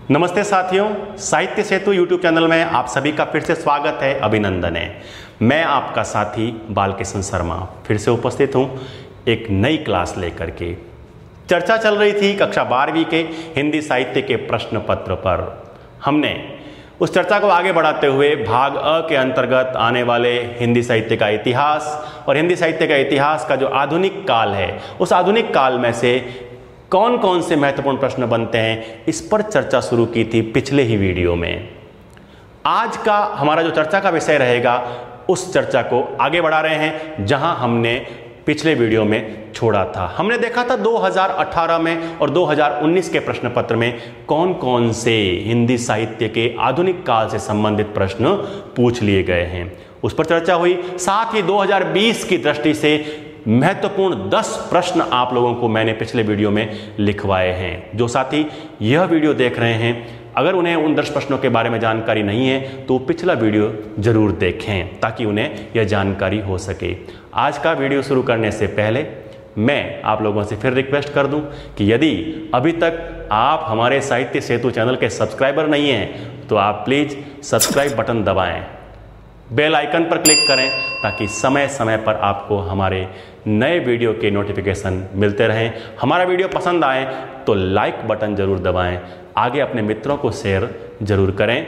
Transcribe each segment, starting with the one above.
नमस्ते साथियों, साहित्य सेतु यूट्यूब चैनल में आप सभी का फिर से स्वागत है, अभिनंदन है। मैं आपका साथी बालकिशन शर्मा फिर से उपस्थित हूं एक नई क्लास लेकर के। चर्चा चल रही थी कक्षा 12वीं के हिंदी साहित्य के प्रश्न पत्र पर। हमने उस चर्चा को आगे बढ़ाते हुए भाग अ के अंतर्गत आने वाले हिंदी साहित्य का इतिहास और हिंदी साहित्य का इतिहास का जो आधुनिक काल है, उस आधुनिक काल में से कौन कौन से महत्वपूर्ण प्रश्न बनते हैं, इस पर चर्चा शुरू की थी पिछले ही वीडियो में। आज का हमारा जो चर्चा का विषय रहेगा, उस चर्चा को आगे बढ़ा रहे हैं जहां हमने पिछले वीडियो में छोड़ा था। हमने देखा था 2018 में और 2019 के प्रश्न पत्र में कौन कौन से हिंदी साहित्य के आधुनिक काल से संबंधित प्रश्न पूछ लिए गए हैं, उस पर चर्चा हुई। साथ ही 2020 की दृष्टि से महत्वपूर्ण 10 प्रश्न आप लोगों को मैंने पिछले वीडियो में लिखवाए हैं। जो साथी यह वीडियो देख रहे हैं, अगर उन्हें उन 10 प्रश्नों के बारे में जानकारी नहीं है तो पिछला वीडियो जरूर देखें ताकि उन्हें यह जानकारी हो सके। आज का वीडियो शुरू करने से पहले मैं आप लोगों से फिर रिक्वेस्ट कर दूं कि यदि अभी तक आप हमारे साहित्य सेतु चैनल के सब्सक्राइबर नहीं हैं तो आप प्लीज़ सब्सक्राइब बटन दबाएं, बेल आइकन पर क्लिक करें ताकि समय समय पर आपको हमारे नए वीडियो के नोटिफिकेशन मिलते रहें। हमारा वीडियो पसंद आए तो लाइक बटन जरूर दबाएं, आगे अपने मित्रों को शेयर जरूर करें।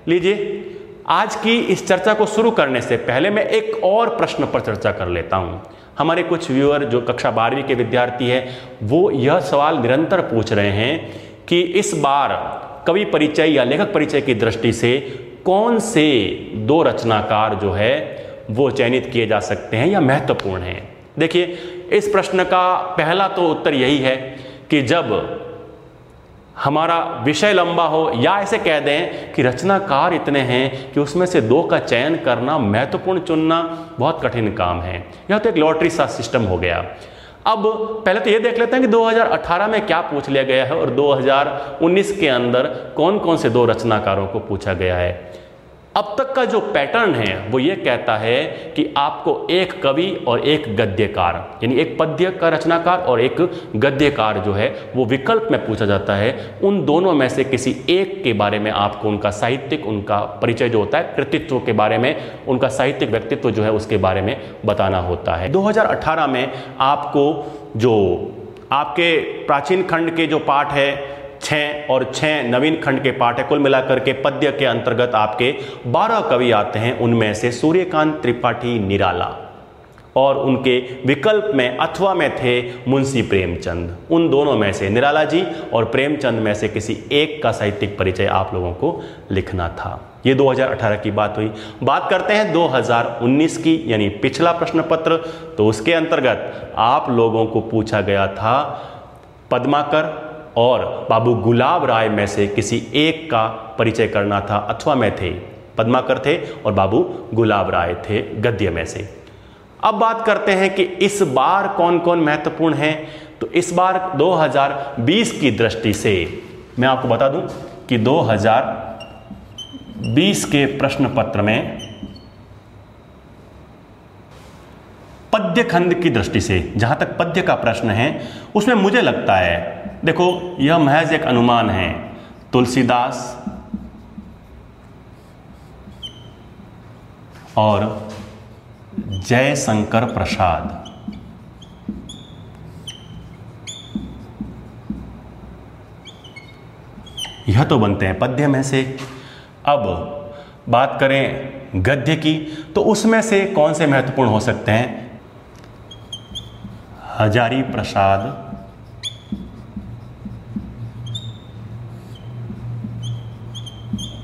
लीजिए, आज की इस चर्चा को शुरू करने से पहले मैं एक और प्रश्न पर चर्चा कर लेता हूं। हमारे कुछ व्यूअर जो कक्षा 12वीं के विद्यार्थी हैं, वो यह सवाल निरंतर पूछ रहे हैं कि इस बार कवि परिचय या लेखक परिचय की दृष्टि से कौन से 2 रचनाकार जो है वो चयनित किए जा सकते हैं या महत्वपूर्ण हैं। देखिए, इस प्रश्न का पहला तो उत्तर यही है कि जब हमारा विषय लंबा हो, या ऐसे कह दें कि रचनाकार इतने हैं कि उसमें से 2 का चयन करना, महत्वपूर्ण चुनना बहुत कठिन काम है। यह तो एक लॉटरी सा सिस्टम हो गया। अब पहले तो ये देख लेते हैं कि 2018 में क्या पूछ लिया गया है और 2019 के अंदर कौन कौन से 2 रचनाकारों को पूछा गया है। अब तक का जो पैटर्न है वो ये कहता है कि आपको एक कवि और एक गद्यकार, यानी एक पद्य का रचनाकार और एक गद्यकार जो है वो विकल्प में पूछा जाता है। उन दोनों में से किसी एक के बारे में आपको उनका साहित्यिक, उनका परिचय जो होता है, कृतित्व के बारे में, उनका साहित्यिक व्यक्तित्व जो है उसके बारे में बताना होता है। 2018 में आपको जो आपके प्राचीन खंड के जो पाठ है 6 और 6 नवीन खंड के पाठ है, कुल मिलाकर के पद्य के अंतर्गत आपके 12 कवि आते हैं। उनमें से सूर्यकांत त्रिपाठी निराला और उनके विकल्प में अथवा में थे मुंशी प्रेमचंद। उन दोनों में से, निराला जी और प्रेमचंद में से किसी एक का साहित्यिक परिचय आप लोगों को लिखना था। ये 2018 की बात हुई। बात करते हैं 2019 की, यानी पिछला प्रश्न पत्र। तो उसके अंतर्गत आप लोगों को पूछा गया था पद्माकर और बाबू गुलाब राय में से किसी एक का परिचय करना था। अथवा में थे पद्माकर थे और बाबू गुलाब राय थे गद्य में से। अब बात करते हैं कि इस बार कौन कौन महत्वपूर्ण हैं। तो इस बार 2020 की दृष्टि से मैं आपको बता दूं कि 2020 के प्रश्न पत्र में पद्य खंड की दृष्टि से जहां तक पद्य का प्रश्न है, उसमें मुझे लगता है, देखो यह महज एक अनुमान है, तुलसीदास और जयशंकर प्रसाद यह तो बनते हैं पद्य में से। अब बात करें गद्य की, तो उसमें से कौन से महत्वपूर्ण हो सकते हैं? हजारी प्रसाद,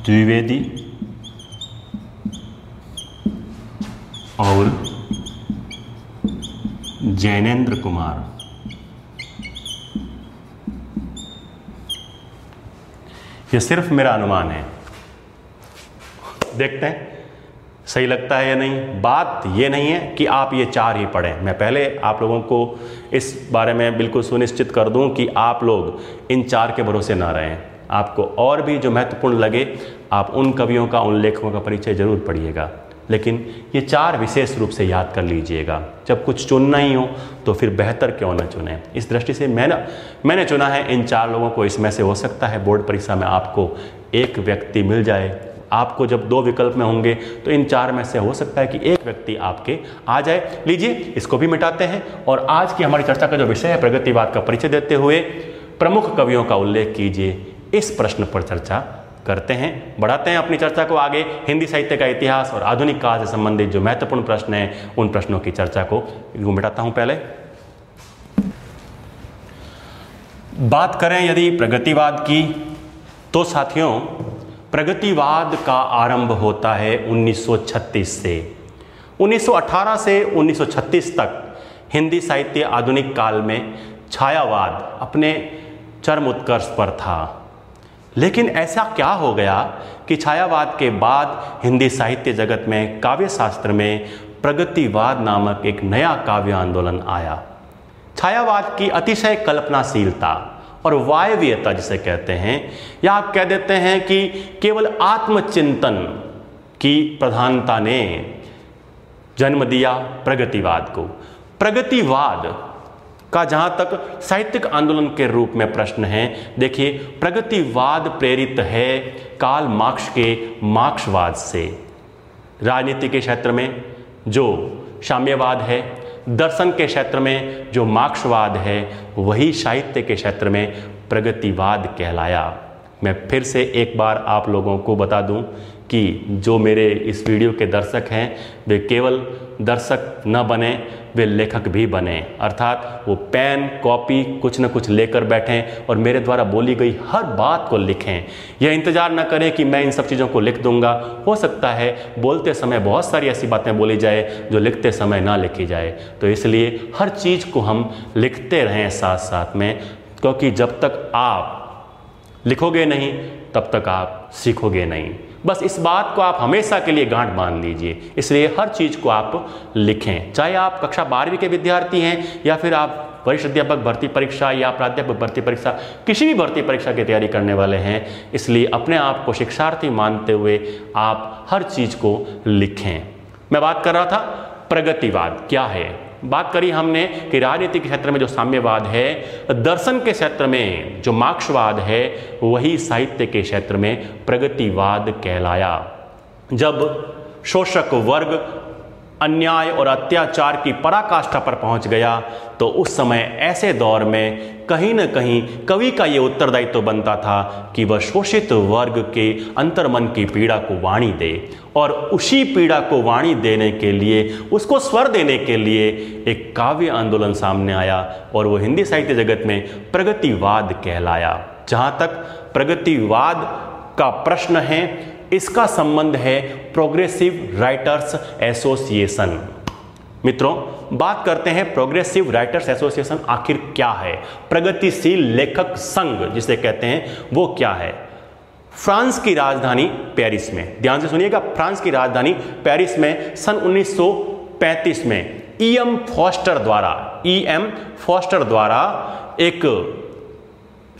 द्विवेदी और जैनेन्द्र कुमार। यह सिर्फ मेरा अनुमान है, देखते हैं सही लगता है या नहीं। बात यह नहीं है कि आप ये 4 ही पढ़ें। मैं पहले आप लोगों को इस बारे में बिल्कुल सुनिश्चित कर दूं कि आप लोग इन 4 के भरोसे ना रहें। आपको और भी जो महत्वपूर्ण लगे, आप उन कवियों का, उन लेखकों का परिचय जरूर पढ़िएगा। लेकिन ये 4 विशेष रूप से याद कर लीजिएगा। जब कुछ चुनना ही हो तो फिर बेहतर क्यों न चुनें। इस दृष्टि से मैंने चुना है इन 4 लोगों को। इसमें से हो सकता है बोर्ड परीक्षा में आपको एक व्यक्ति मिल जाए। आपको जब 2 विकल्प में होंगे तो इन 4 में से हो सकता है कि एक व्यक्ति आपके आ जाए। लीजिए इसको भी मिटाते हैं और आज की हमारी चर्चा का जो विषय है प्रगतिवाद का परिचय देते हुए प्रमुख कवियों का उल्लेख कीजिए, इस प्रश्न पर चर्चा करते हैं। बढ़ाते हैं अपनी चर्चा को आगे। हिंदी साहित्य का इतिहास और आधुनिक काल से संबंधित जो महत्वपूर्ण प्रश्न हैं उन प्रश्नों की चर्चा को मिटाता हूं। पहले बात करें यदि प्रगतिवाद की तो साथियों प्रगतिवाद का आरंभ होता है 1936 से। 1918 से 1936 तक हिंदी साहित्य आधुनिक काल में छायावाद अपने चरम उत्कर्ष पर था। लेकिन ऐसा क्या हो गया कि छायावाद के बाद हिंदी साहित्य जगत में काव्य शास्त्र में प्रगतिवाद नामक एक नया काव्य आंदोलन आया। छायावाद की अतिशय कल्पनाशीलता और वायवीयता जिसे कहते हैं, या आप कह देते हैं कि केवल आत्मचिंतन की प्रधानता ने जन्म दिया प्रगतिवाद को। प्रगतिवाद का जहां तक साहित्यिक आंदोलन के रूप में प्रश्न है, देखिए प्रगतिवाद प्रेरित है कार्ल मार्क्स के मार्क्सवाद से। राजनीति के क्षेत्र में जो साम्यवाद है, दर्शन के क्षेत्र में जो मार्क्सवाद है, वही साहित्य के क्षेत्र में प्रगतिवाद कहलाया। मैं फिर से एक बार आप लोगों को बता दूं कि जो मेरे इस वीडियो के दर्शक हैं वे केवल दर्शक न बने, वे लेखक भी बने। अर्थात वो पेन कॉपी कुछ न कुछ लेकर बैठें और मेरे द्वारा बोली गई हर बात को लिखें। यह इंतजार न करें कि मैं इन सब चीज़ों को लिख दूंगा। हो सकता है बोलते समय बहुत सारी ऐसी बातें बोली जाए जो लिखते समय ना लिखी जाए, तो इसलिए हर चीज़ को हम लिखते रहें साथ साथ में, क्योंकि जब तक आप लिखोगे नहीं तब तक आप सीखोगे नहीं। बस इस बात को आप हमेशा के लिए गांठ बांध लीजिए। इसलिए हर चीज़ को आप लिखें, चाहे आप कक्षा 12वीं के विद्यार्थी हैं या फिर आप वरिष्ठ अध्यापक भर्ती परीक्षा या प्राध्यापक भर्ती परीक्षा, किसी भी भर्ती परीक्षा की तैयारी करने वाले हैं। इसलिए अपने आप को शिक्षार्थी मानते हुए आप हर चीज़ को लिखें। मैं बात कर रहा था प्रगतिवाद क्या है। बात करी हमने कि राजनीति के क्षेत्र में जो साम्यवाद है, दर्शन के क्षेत्र में जो मार्क्सवाद है, वही साहित्य के क्षेत्र में प्रगतिवाद कहलाया। जब शोषक वर्ग अन्याय और अत्याचार की पराकाष्ठा पर पहुंच गया तो उस समय ऐसे दौर में कहीं न कहीं कवि का ये उत्तरदायित्व बनता था कि वह शोषित वर्ग के अंतर्मन की पीड़ा को वाणी दे, और उसी पीड़ा को वाणी देने के लिए, उसको स्वर देने के लिए एक काव्य आंदोलन सामने आया और वो हिंदी साहित्य जगत में प्रगतिवाद कहलाया। जहाँ तक प्रगतिवाद का प्रश्न है, इसका संबंध है प्रोग्रेसिव राइटर्स एसोसिएशन। मित्रों, बात करते हैं प्रोग्रेसिव राइटर्स एसोसिएशन आखिर क्या है। प्रगतिशील लेखक संघ जिसे कहते हैं वो क्या है। फ्रांस की राजधानी पेरिस में, ध्यान से सुनिएगा, फ्रांस की राजधानी पेरिस में सन 1935 में ई.एम. फॉस्टर द्वारा एक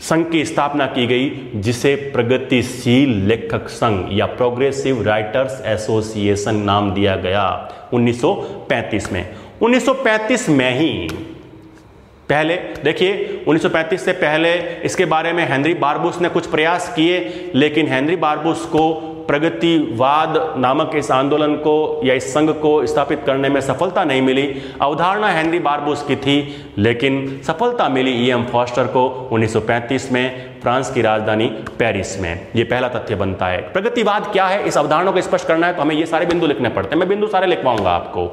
संघ की स्थापना की गई जिसे प्रगतिशील लेखक संघ या प्रोग्रेसिव राइटर्स एसोसिएशन नाम दिया गया 1935 में। 1935 में ही पहले देखिए, 1935 से पहले इसके बारे में हेनरी बारबूस ने कुछ प्रयास किए, लेकिन हेनरी बारबूस को प्रगतिवाद नामक इस आंदोलन को या इस संघ को स्थापित करने में सफलता नहीं मिली। अवधारणा हेनरी बारबूस की थी, लेकिन सफलता मिली ई.एम. फॉस्टर को 1935 में फ्रांस की राजधानी पेरिस में। ये पहला तथ्य बनता है। प्रगतिवाद क्या है, इस अवधारणा को स्पष्ट करना है तो हमें ये सारे बिंदु लिखने पड़ते हैं। मैं बिंदु सारे लिखवाऊंगा आपको।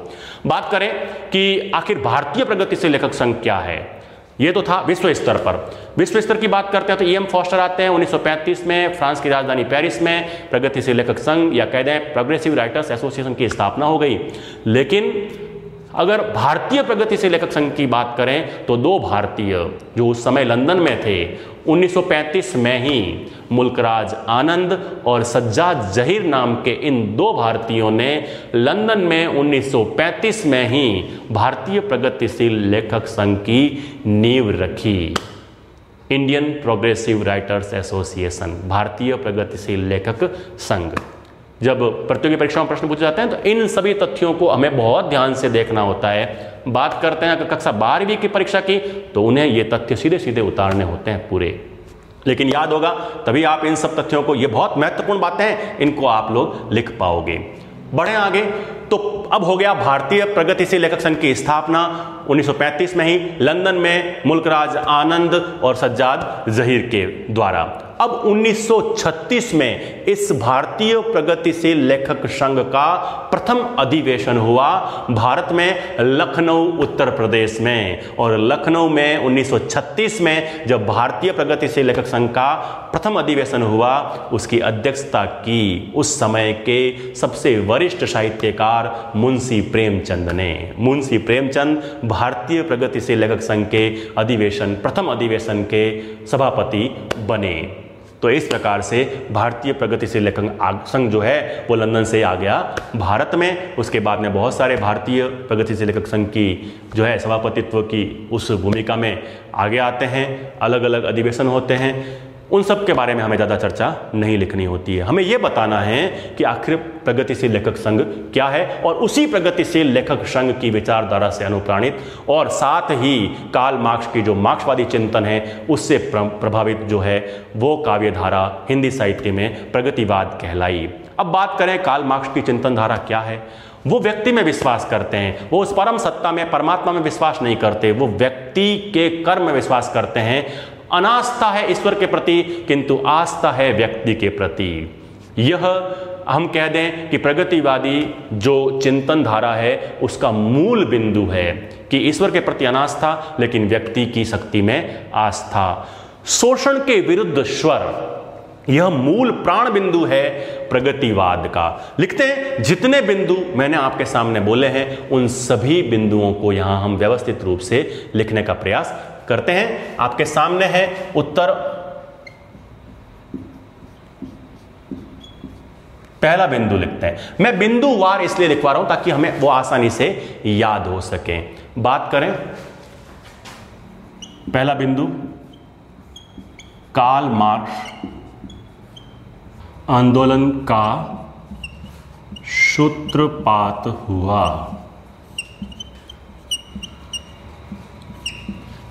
बात करें कि आखिर भारतीय प्रगतिशील लेखक संघ क्या है, ये तो था विश्व स्तर पर। विश्व स्तर की बात करते हैं तो ई.एम. फॉस्टर आते हैं 1935 में फ्रांस की राजधानी पेरिस में। प्रगतिशील लेखक संघ या कह दें प्रोग्रेसिव राइटर्स एसोसिएशन की स्थापना हो गई। लेकिन अगर भारतीय प्रगतिशील लेखक संघ की बात करें तो 2 भारतीय जो उस समय लंदन में थे, 1935 में ही मुल्कराज आनंद और सज्जाद जहीर नाम के इन 2 भारतीयों ने लंदन में 1935 में ही भारतीय प्रगतिशील लेखक संघ की नींव रखी। इंडियन प्रोग्रेसिव राइटर्स एसोसिएशन, भारतीय प्रगतिशील लेखक संघ। जब प्रतियोगी परीक्षाओं में प्रश्न पूछे जाते हैं तो इन सभी तथ्यों को हमें बहुत ध्यान से देखना होता है। बात करते हैं अगर कक्षा 12वीं की परीक्षा की तो उन्हें ये तथ्य सीधे सीधे उतारने होते हैं पूरे। लेकिन याद होगा तभी आप इन सब तथ्यों को, ये बहुत महत्वपूर्ण बातें हैं, इनको आप लोग लिख पाओगे। बढ़े आगे तो अब हो गया भारतीय प्रगतिशील लेखक संघ की स्थापना 1935 में ही लंदन में मुल्कराज आनंद और सज्जाद जहीर के द्वारा। अब 1936 में इस भारतीय प्रगतिशील लेखक संघ का प्रथम अधिवेशन हुआ भारत में लखनऊ उत्तर प्रदेश में। और लखनऊ में 1936 में जब भारतीय प्रगतिशील लेखक संघ का प्रथम अधिवेशन हुआ उसकी अध्यक्षता की उस समय के सबसे वरिष्ठ साहित्यकार मुंशी प्रेमचंद ने। मुंशी प्रेमचंद भारतीय प्रगतिशील लेखक संघ के प्रथम अधिवेशन के सभापति बने। तो इस प्रकार से भारतीय प्रगतिशील लेखक संघ जो है वो लंदन से आ गया भारत में। उसके बाद में बहुत सारे भारतीय प्रगतिशील लेखक संघ की जो है सभापतित्व की उस भूमिका में आगे आते हैं, अलग अलग अधिवेशन होते हैं। उन सब के बारे में हमें ज़्यादा चर्चा नहीं लिखनी होती है। हमें यह बताना है कि आखिर प्रगतिशील लेखक संघ क्या है और उसी प्रगतिशील लेखक संघ की विचारधारा से अनुप्राणित और साथ ही कार्ल मार्क्स की जो मार्क्सवादी चिंतन है उससे प्रभावित जो है वो काव्यधारा हिंदी साहित्य में प्रगतिवाद कहलाई। अब बात करें कार्ल मार्क्स की चिंतन धारा क्या है। वो व्यक्ति में विश्वास करते हैं, वो उस परम सत्ता में परमात्मा में विश्वास नहीं करते, वो व्यक्ति के कर्म में विश्वास करते हैं। अनास्था है ईश्वर के प्रति किंतु आस्था है व्यक्ति के प्रति। यह हम कह दें कि प्रगतिवादी जो चिंतन धारा है उसका मूल बिंदु है कि ईश्वर के प्रति अनास्था लेकिन व्यक्ति की शक्ति में आस्था। शोषण के विरुद्ध स्वर, यह मूल प्राण बिंदु है प्रगतिवाद का। लिखते हैं जितने बिंदु मैंने आपके सामने बोले हैं उन सभी बिंदुओं को यहां हम व्यवस्थित रूप से लिखने का प्रयास करते हैं। आपके सामने है उत्तर। पहला बिंदु लिखते हैं। मैं बिंदुवार इसलिए लिखवा रहा हूं ताकि हमें वो आसानी से याद हो सके। बात करें पहला बिंदु, कार्ल मार्क्स आंदोलन का सूत्रपात हुआ।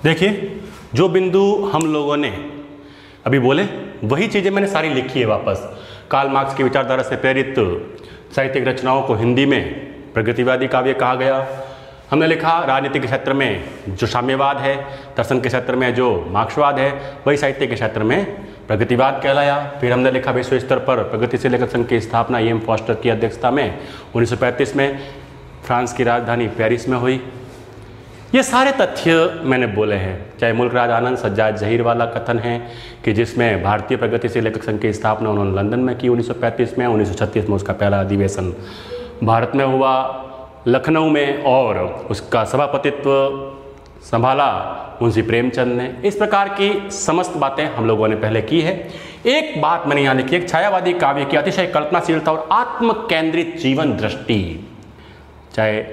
देखिए जो बिंदु हम लोगों ने अभी बोले वही चीजें मैंने सारी लिखी है वापस। कार्ल मार्क्स की विचारधारा से प्रेरित साहित्यिक रचनाओं को हिंदी में प्रगतिवादी काव्य कहा गया। हमने लिखा राजनीति के क्षेत्र में जो साम्यवाद है, दर्शन के क्षेत्र में जो मार्क्सवाद है, वही साहित्य के क्षेत्र में प्रगतिवाद कहलाया। फिर हमने लिखा विश्व स्तर पर प्रगतिशील लेखक संघ की स्थापना E.M. फॉस्टर की अध्यक्षता में 1935 में फ्रांस की राजधानी पेरिस में हुई। ये सारे तथ्य मैंने बोले हैं, चाहे मुल्कराज आनंद सज्जाद जहीर वाला कथन है कि जिसमें भारतीय प्रगतिशील लेखक संघ की स्थापना उन्होंने लंदन में की 1935 में, 1936 में उसका पहला अधिवेशन भारत में हुआ लखनऊ में और उसका सभापतित्व संभाला मुंशी प्रेमचंद ने। इस प्रकार की समस्त बातें हम लोगों ने पहले की है। एक बात मैंने यहाँ लिखी है, छायावादी काव्य की अतिशय कल्पनाशीलता और आत्म केंद्रित जीवन दृष्टि, चाहे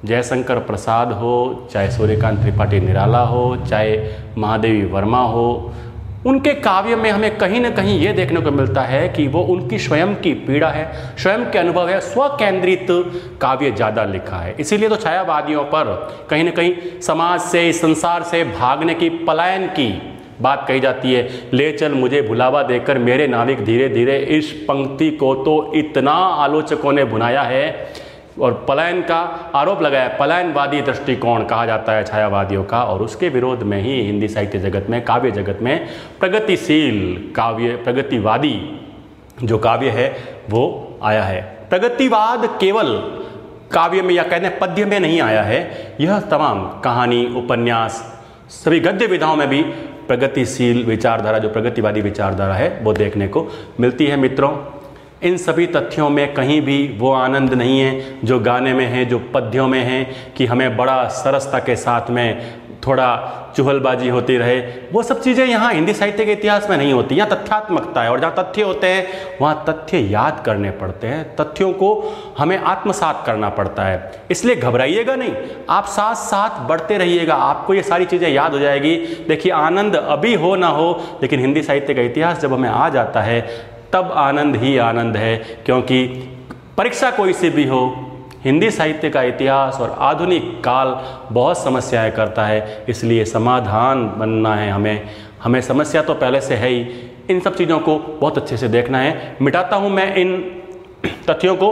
जयशंकर प्रसाद हो, चाहे सूर्यकांत त्रिपाठी निराला हो, चाहे महादेवी वर्मा हो, उनके काव्य में हमें कहीं ना कहीं ये देखने को मिलता है कि वो उनकी स्वयं की पीड़ा है, स्वयं के अनुभव है, स्वकेंद्रित काव्य ज़्यादा लिखा है। इसीलिए तो छायावादियों पर कहीं ना कहीं समाज से, इस संसार से भागने की, पलायन की बात कही जाती है। ले चल मुझे भुलावा देकर मेरे नाविक धीरे धीरे, इस पंक्ति को तो इतना आलोचकों ने भुनाया है और पलायन का आरोप लगाया। पलायनवादी दृष्टिकोण कहा जाता है छायावादियों का, और उसके विरोध में ही हिंदी साहित्य जगत में, काव्य जगत में प्रगतिशील काव्य, प्रगतिवादी जो काव्य है वो आया है। प्रगतिवाद केवल काव्य में या कहते हैं पद्य में नहीं आया है, यह तमाम कहानी, उपन्यास, सभी गद्य विधाओं में भी प्रगतिशील विचारधारा, जो प्रगतिवादी विचारधारा है वो देखने को मिलती है। मित्रों, इन सभी तथ्यों में कहीं भी वो आनंद नहीं है जो गाने में है, जो पद्यों में है कि हमें बड़ा सरसता के साथ में थोड़ा चुहलबाजी होती रहे। वो सब चीज़ें यहाँ हिंदी साहित्य के इतिहास में नहीं होती। यहाँ तथ्यात्मकता है, और जहाँ तथ्य होते हैं वहाँ तथ्य याद करने पड़ते हैं, तथ्यों को हमें आत्मसात करना पड़ता है। इसलिए घबराइएगा नहीं, आप साथ साथ बढ़ते रहिएगा, आपको ये सारी चीज़ें याद हो जाएगी। देखिए, आनंद अभी हो ना हो, लेकिन हिंदी साहित्य का इतिहास जब हमें आ जाता है तब आनंद ही आनंद है, क्योंकि परीक्षा कोई सी भी हो, हिंदी साहित्य का इतिहास और आधुनिक काल बहुत समस्याएं करता है, इसलिए समाधान बनना है हमें समस्या तो पहले से है ही, इन सब चीज़ों को बहुत अच्छे से देखना है। मिटाता हूँ मैं इन तथ्यों को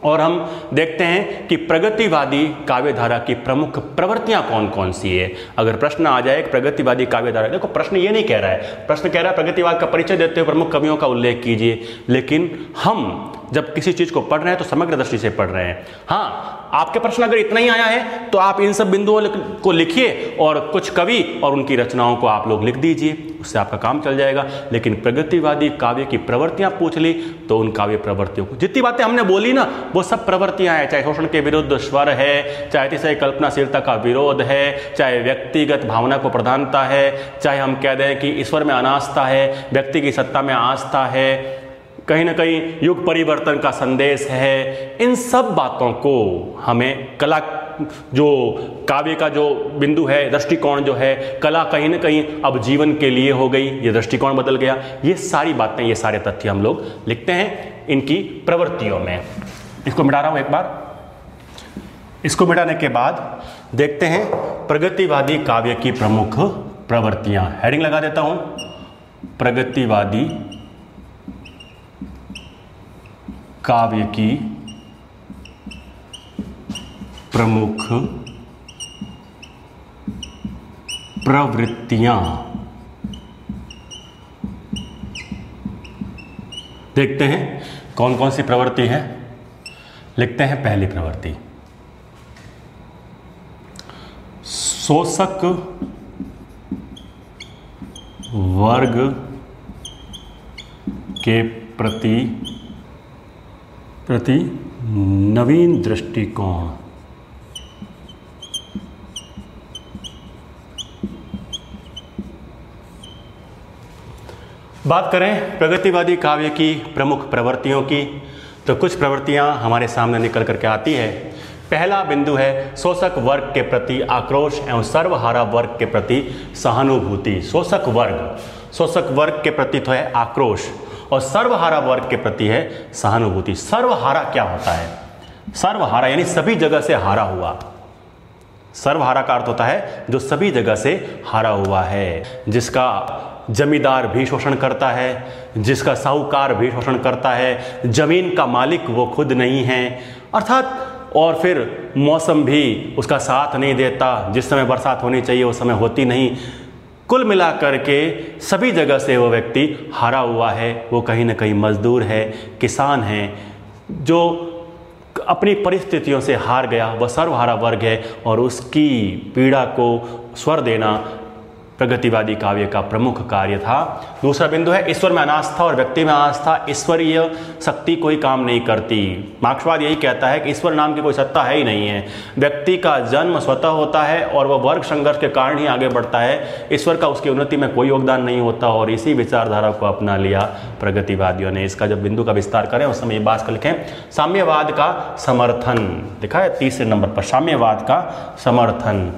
और हम देखते हैं कि प्रगतिवादी काव्यधारा की प्रमुख प्रवृत्तियां कौन कौन सी है। अगर प्रश्न आ जाए प्रगतिवादी काव्यधारा, देखो प्रश्न ये नहीं कह रहा है, प्रश्न कह रहा है प्रगतिवाद का परिचय देते हुए प्रमुख कवियों का उल्लेख कीजिए, लेकिन हम जब किसी चीज को पढ़ रहे हैं तो समग्र दृष्टि से पढ़ रहे हैं। हाँ, आपके प्रश्न अगर इतना ही आया है तो आप इन सब बिंदुओं को लिखिए और कुछ कवि और उनकी रचनाओं को आप लोग लिख दीजिए, उससे आपका काम चल जाएगा। लेकिन प्रगतिवादी काव्य की प्रवृत्तियां पूछ ली तो उन काव्य प्रवृत्तियों को, जितनी बातें हमने बोली ना, वो सब प्रवृत्तियां हैं, चाहे शोषण के विरुद्ध स्वर है, चाहे अतिशय कल्पनाशीलता का विरोध है, चाहे व्यक्तिगत भावना को प्रधानता है, चाहे हम कह दें कि ईश्वर में अनास्था है, व्यक्ति की सत्ता में आस्था है, कहीं ना कहीं युग परिवर्तन का संदेश है। इन सब बातों को हमें कला, जो काव्य का जो बिंदु है, दृष्टिकोण जो है, कला कहीं ना कहीं अब जीवन के लिए हो गई, ये दृष्टिकोण बदल गया, ये सारी बातें, ये सारे तथ्य हम लोग लिखते हैं इनकी प्रवृत्तियों में। इसको मिटा रहा हूं एक बार। इसको मिटाने के बाद देखते हैं प्रगतिवादी काव्य की प्रमुख प्रवृत्तियां। हेडिंग लगा देता हूं, प्रगतिवादी काव्य की प्रमुख प्रवृत्तियां। देखते हैं कौन कौन सी प्रवृत्ति है। लिखते हैं पहली प्रवृत्ति, शोषक वर्ग के प्रति नवीन दृष्टिकोण। बात करें प्रगतिवादी काव्य की प्रमुख प्रवृत्तियों की, तो कुछ प्रवृत्तियां हमारे सामने निकल करके आती है। पहला बिंदु है शोषक वर्ग के प्रति आक्रोश एवं सर्वहारा वर्ग के प्रति सहानुभूति। शोषक वर्ग के प्रति तो है आक्रोश और सर्वहारा वर्ग के प्रति है सहानुभूति। सर्वहारा क्या होता है? सर्वहारा यानी सभी जगह से हारा हुआ। सर्वहारा का अर्थ होता है जो सभी जगह से हारा हुआ है, जिसका जमींदार भी शोषण करता है, जिसका साहूकार भी शोषण करता है, जमीन का मालिक वो खुद नहीं है, अर्थात और फिर मौसम भी उसका साथ नहीं देता, जिस समय बरसात होनी चाहिए उस समय होती नहीं। कुल मिलाकर के सभी जगह से वो व्यक्ति हारा हुआ है। वो कहीं ना कहीं मजदूर है, किसान है, जो अपनी परिस्थितियों से हार गया, वह सर्वहारा वर्ग है और उसकी पीड़ा को स्वर देना प्रगतिवादी काव्य का प्रमुख कार्य था। दूसरा बिंदु है ईश्वर में अनास्था और व्यक्ति में आस्था। ईश्वरीय शक्ति कोई काम नहीं करती। मार्क्सवाद यही कहता है कि ईश्वर नाम की कोई सत्ता है ही नहीं है। व्यक्ति का जन्म स्वतः होता है और वह वर्ग संघर्ष के कारण ही आगे बढ़ता है। ईश्वर का उसकी उन्नति में कोई योगदान नहीं होता और इसी विचारधारा को अपना लिया प्रगतिवादियों ने। इसका जब बिंदु का विस्तार करें उस समय ये बात कर लिखें, साम्यवाद का समर्थन। लिखा है तीसरे नंबर पर, साम्यवाद का समर्थन।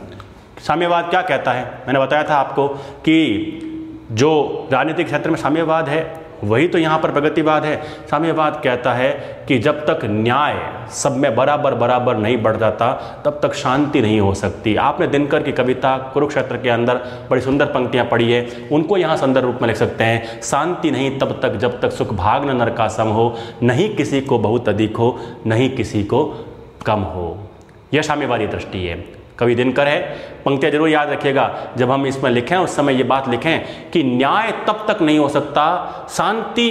साम्यवाद क्या कहता है? मैंने बताया था आपको कि जो राजनीतिक क्षेत्र में साम्यवाद है वही तो यहाँ पर प्रगतिवाद है। साम्यवाद कहता है कि जब तक न्याय सब में बराबर नहीं बढ़ जाता तब तक शांति नहीं हो सकती। आपने दिनकर की कविता कुरुक्षेत्र के अंदर बड़ी सुंदर पंक्तियाँ पढ़ी है, उनको यहाँ सुंदर रूप में लिख सकते हैं। शांति नहीं तब तक जब तक सुख भाग न नर का सम हो, नहीं किसी को बहुत अधिक हो, नहीं किसी को कम हो। यह साम्यवादी दृष्टि है। कवि दिनकर है, पंक्तियाँ जरूर याद रखिएगा जब हम इसमें लिखें उस समय ये बात लिखें कि न्याय तब तक नहीं हो सकता, शांति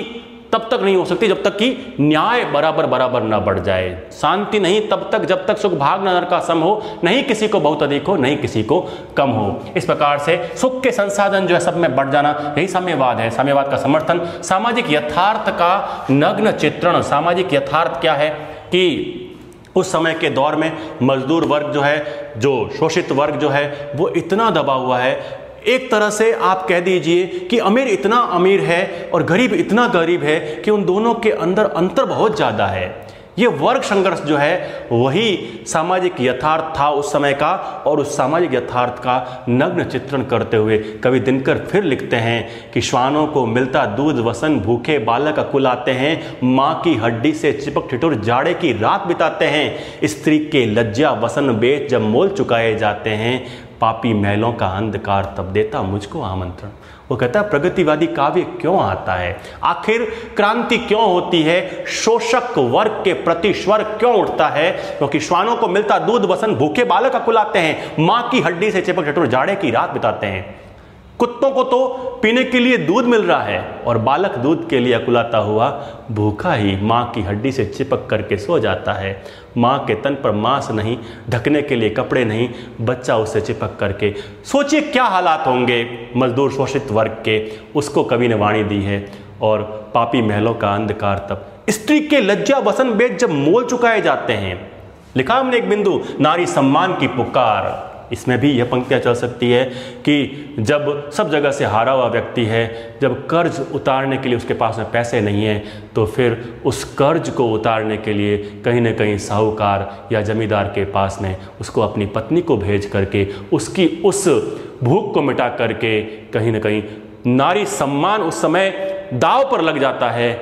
तब तक नहीं हो सकती जब तक कि न्याय बराबर ना बढ़ जाए। शांति नहीं तब तक जब तक सुख भाग न नर का सम हो, नहीं किसी को बहुत अधिक हो, नहीं किसी को कम हो। इस प्रकार से सुख के संसाधन जो है सब में बढ़ जाना, यही साम्यवाद है। साम्यवाद का समर्थन, सामाजिक यथार्थ का नग्न चित्रण। सामाजिक यथार्थ क्या है कि उस समय के दौर में मजदूर वर्ग जो है, जो शोषित वर्ग जो है, वो इतना दबा हुआ है। एक तरह से आप कह दीजिए कि अमीर इतना अमीर है और गरीब इतना गरीब है कि उन दोनों के अंदर अंतर बहुत ज़्यादा है। ये वर्ग संघर्ष जो है वही सामाजिक यथार्थ था उस समय का, और उस सामाजिक यथार्थ का नग्न चित्रण करते हुए कवि दिनकर फिर लिखते हैं कि श्वानों को मिलता दूध वसन, भूखे बालक अकुल आते हैं, माँ की हड्डी से चिपक ठिठुर जाड़े की रात बिताते हैं, स्त्री के लज्जा वसन बेच जब मोल चुकाए जाते हैं, पापी महलों का अंधकार तब देता मुझको आमंत्रण। वो कहता है प्रगतिवादी काव्य क्यों आता है, आखिर क्रांति क्यों होती है, शोषक वर्ग के प्रति स्वर क्यों उठता है? क्योंकि श्वानों को मिलता दूध वसन, भूखे बालक अकुलाते हैं, माँ की हड्डी से चिपक ठिठुर जाड़े की रात बिताते हैं। कुत्तों को तो पीने के लिए दूध मिल रहा है और बालक दूध के लिए अकुलाता हुआ भूखा ही माँ की हड्डी से चिपक करके सो जाता है। माँ के तन पर मांस नहीं, ढकने के लिए कपड़े नहीं, बच्चा उससे चिपक करके। सोचिए क्या हालात होंगे मजदूर शोषित वर्ग के। उसको कवि ने वाणी दी है। और पापी महलों का अंधकार तब, स्त्री के लज्जा वसन बेच जब मोल चुकाए जाते हैं। लिखा हमने एक बिंदु, नारी सम्मान की पुकार। इसमें भी यह पंक्तियाँ चल सकती है कि जब सब जगह से हारा हुआ व्यक्ति है, जब कर्ज उतारने के लिए उसके पास में पैसे नहीं हैं, तो फिर उस कर्ज को उतारने के लिए कहीं न कहीं साहूकार या जमींदार के पास में उसको अपनी पत्नी को भेज करके उसकी उस भूख को मिटा करके कहीं न कहीं नारी सम्मान उस समय दांव पर लग जाता है।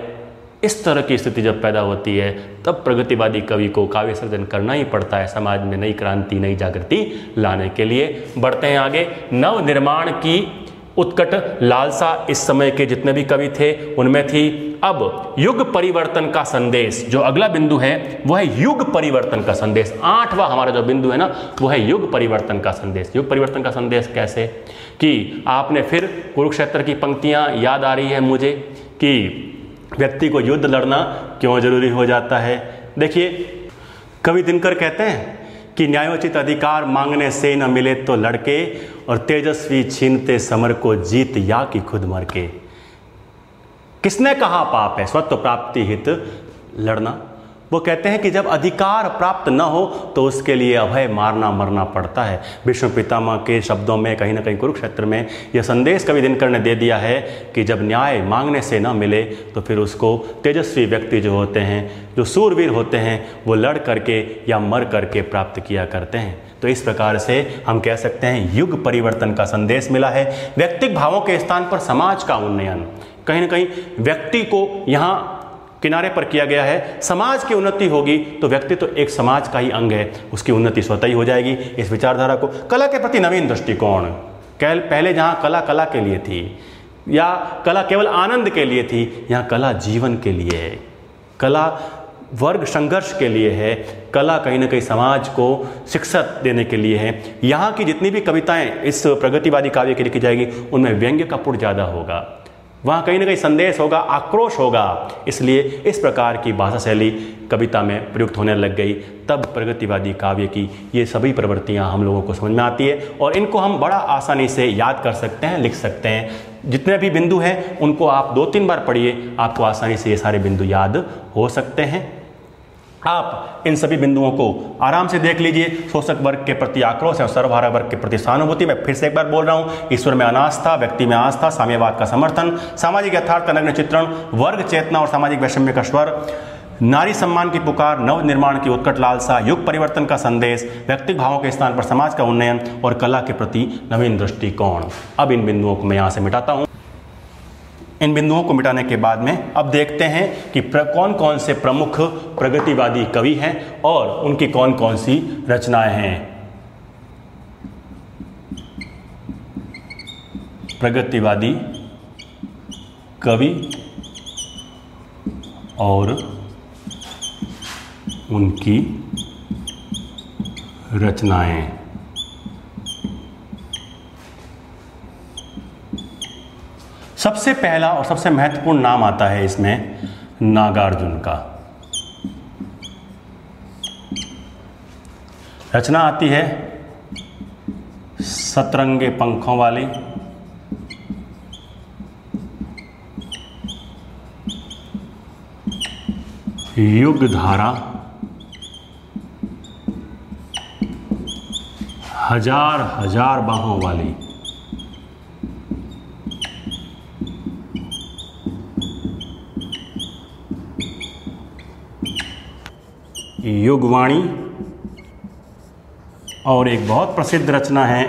इस तरह की स्थिति जब पैदा होती है तब प्रगतिवादी कवि को काव्य सर्जन करना ही पड़ता है समाज में नई क्रांति, नई जागृति लाने के लिए। बढ़ते हैं आगे। नव निर्माण की उत्कट लालसा इस समय के जितने भी कवि थे उनमें थी। अब युग परिवर्तन का संदेश, जो अगला बिंदु है वो है युग परिवर्तन का संदेश। 8वां हमारा जो बिंदु है ना वो है युग परिवर्तन का संदेश। युग परिवर्तन का संदेश कैसे कि आपने फिर कुरुक्षेत्र की पंक्तियां याद आ रही है मुझे कि व्यक्ति को युद्ध लड़ना क्यों जरूरी हो जाता है। देखिए कवि दिनकर कहते हैं कि न्यायोचित अधिकार मांगने से न मिले तो लड़के, और तेजस्वी छीनते समर को जीत या कि खुद मर के। किसने कहा पाप है स्वत्व प्राप्ति हित लड़ना? वो कहते हैं कि जब अधिकार प्राप्त न हो तो उसके लिए अभय मारना मरना पड़ता है। विष्णु पितामह के शब्दों में कहीं ना कहीं कुरुक्षेत्र में यह संदेश कवि दिनकर ने दे दिया है कि जब न्याय मांगने से न मिले तो फिर उसको तेजस्वी व्यक्ति जो होते हैं, जो सूरवीर होते हैं, वो लड़ करके या मर करके प्राप्त किया करते हैं। तो इस प्रकार से हम कह सकते हैं युग परिवर्तन का संदेश मिला है। व्यक्तिगत भावों के स्थान पर समाज का उन्नयन, कहीं ना कहीं व्यक्ति को यहाँ किनारे पर किया गया है। समाज की उन्नति होगी तो व्यक्ति तो एक समाज का ही अंग है, उसकी उन्नति स्वतः ही हो जाएगी। इस विचारधारा को कला के प्रति नवीन दृष्टिकोण, पहले जहाँ कला कला के लिए थी या कला केवल आनंद के लिए थी, यहाँ कला जीवन के लिए है, कला वर्ग संघर्ष के लिए है, कला कहीं ना कहीं समाज को शिक्षा देने के लिए है। यहाँ की जितनी भी कविताएं इस प्रगतिवादी काव्य की लिखी जाएगी उनमें व्यंग्य का पुट ज़्यादा होगा, वहाँ कहीं ना कहीं संदेश होगा, आक्रोश होगा। इसलिए इस प्रकार की भाषा शैली कविता में प्रयुक्त होने लग गई। तब प्रगतिवादी काव्य की ये सभी प्रवृत्तियाँ हम लोगों को समझ में आती है और इनको हम बड़ा आसानी से याद कर सकते हैं, लिख सकते हैं। जितने भी बिंदु हैं उनको आप 2-3 बार पढ़िए, आपको आसानी से ये सारे बिंदु याद हो सकते हैं। आप इन सभी बिंदुओं को आराम से देख लीजिए। शोषक वर्ग के प्रति आक्रोश और सर्वहारा वर्ग के प्रति सहानुभूति। मैं फिर से एक बार बोल रहा हूं, ईश्वर में अनास्था, व्यक्ति में आस्था, साम्यवाद का समर्थन, सामाजिक यथार्थ का नग्न चित्रण, वर्ग चेतना और सामाजिक वैषम्य का स्वर, नारी सम्मान की पुकार, नव निर्माण की उत्कट लालसा, युग परिवर्तन का संदेश, व्यक्तिगत भावों के स्थान पर समाज का उन्नयन और कला के प्रति नवीन दृष्टिकोण। अब इन बिंदुओं को मैं यहाँ से मिटाता हूँ। इन बिंदुओं को मिटाने के बाद में अब देखते हैं कि कौन कौन से प्रमुख प्रगतिवादी कवि हैं और उनकी कौन कौन सी रचनाएं हैं। प्रगतिवादी कवि और उनकी रचनाएं। सबसे पहला और सबसे महत्वपूर्ण नाम आता है इसमें नागार्जुन का। रचना आती है सतरंगे पंखों वाली, युग धारा, हजार हजार बाहों वाली। युगवाणी और एक बहुत प्रसिद्ध रचना है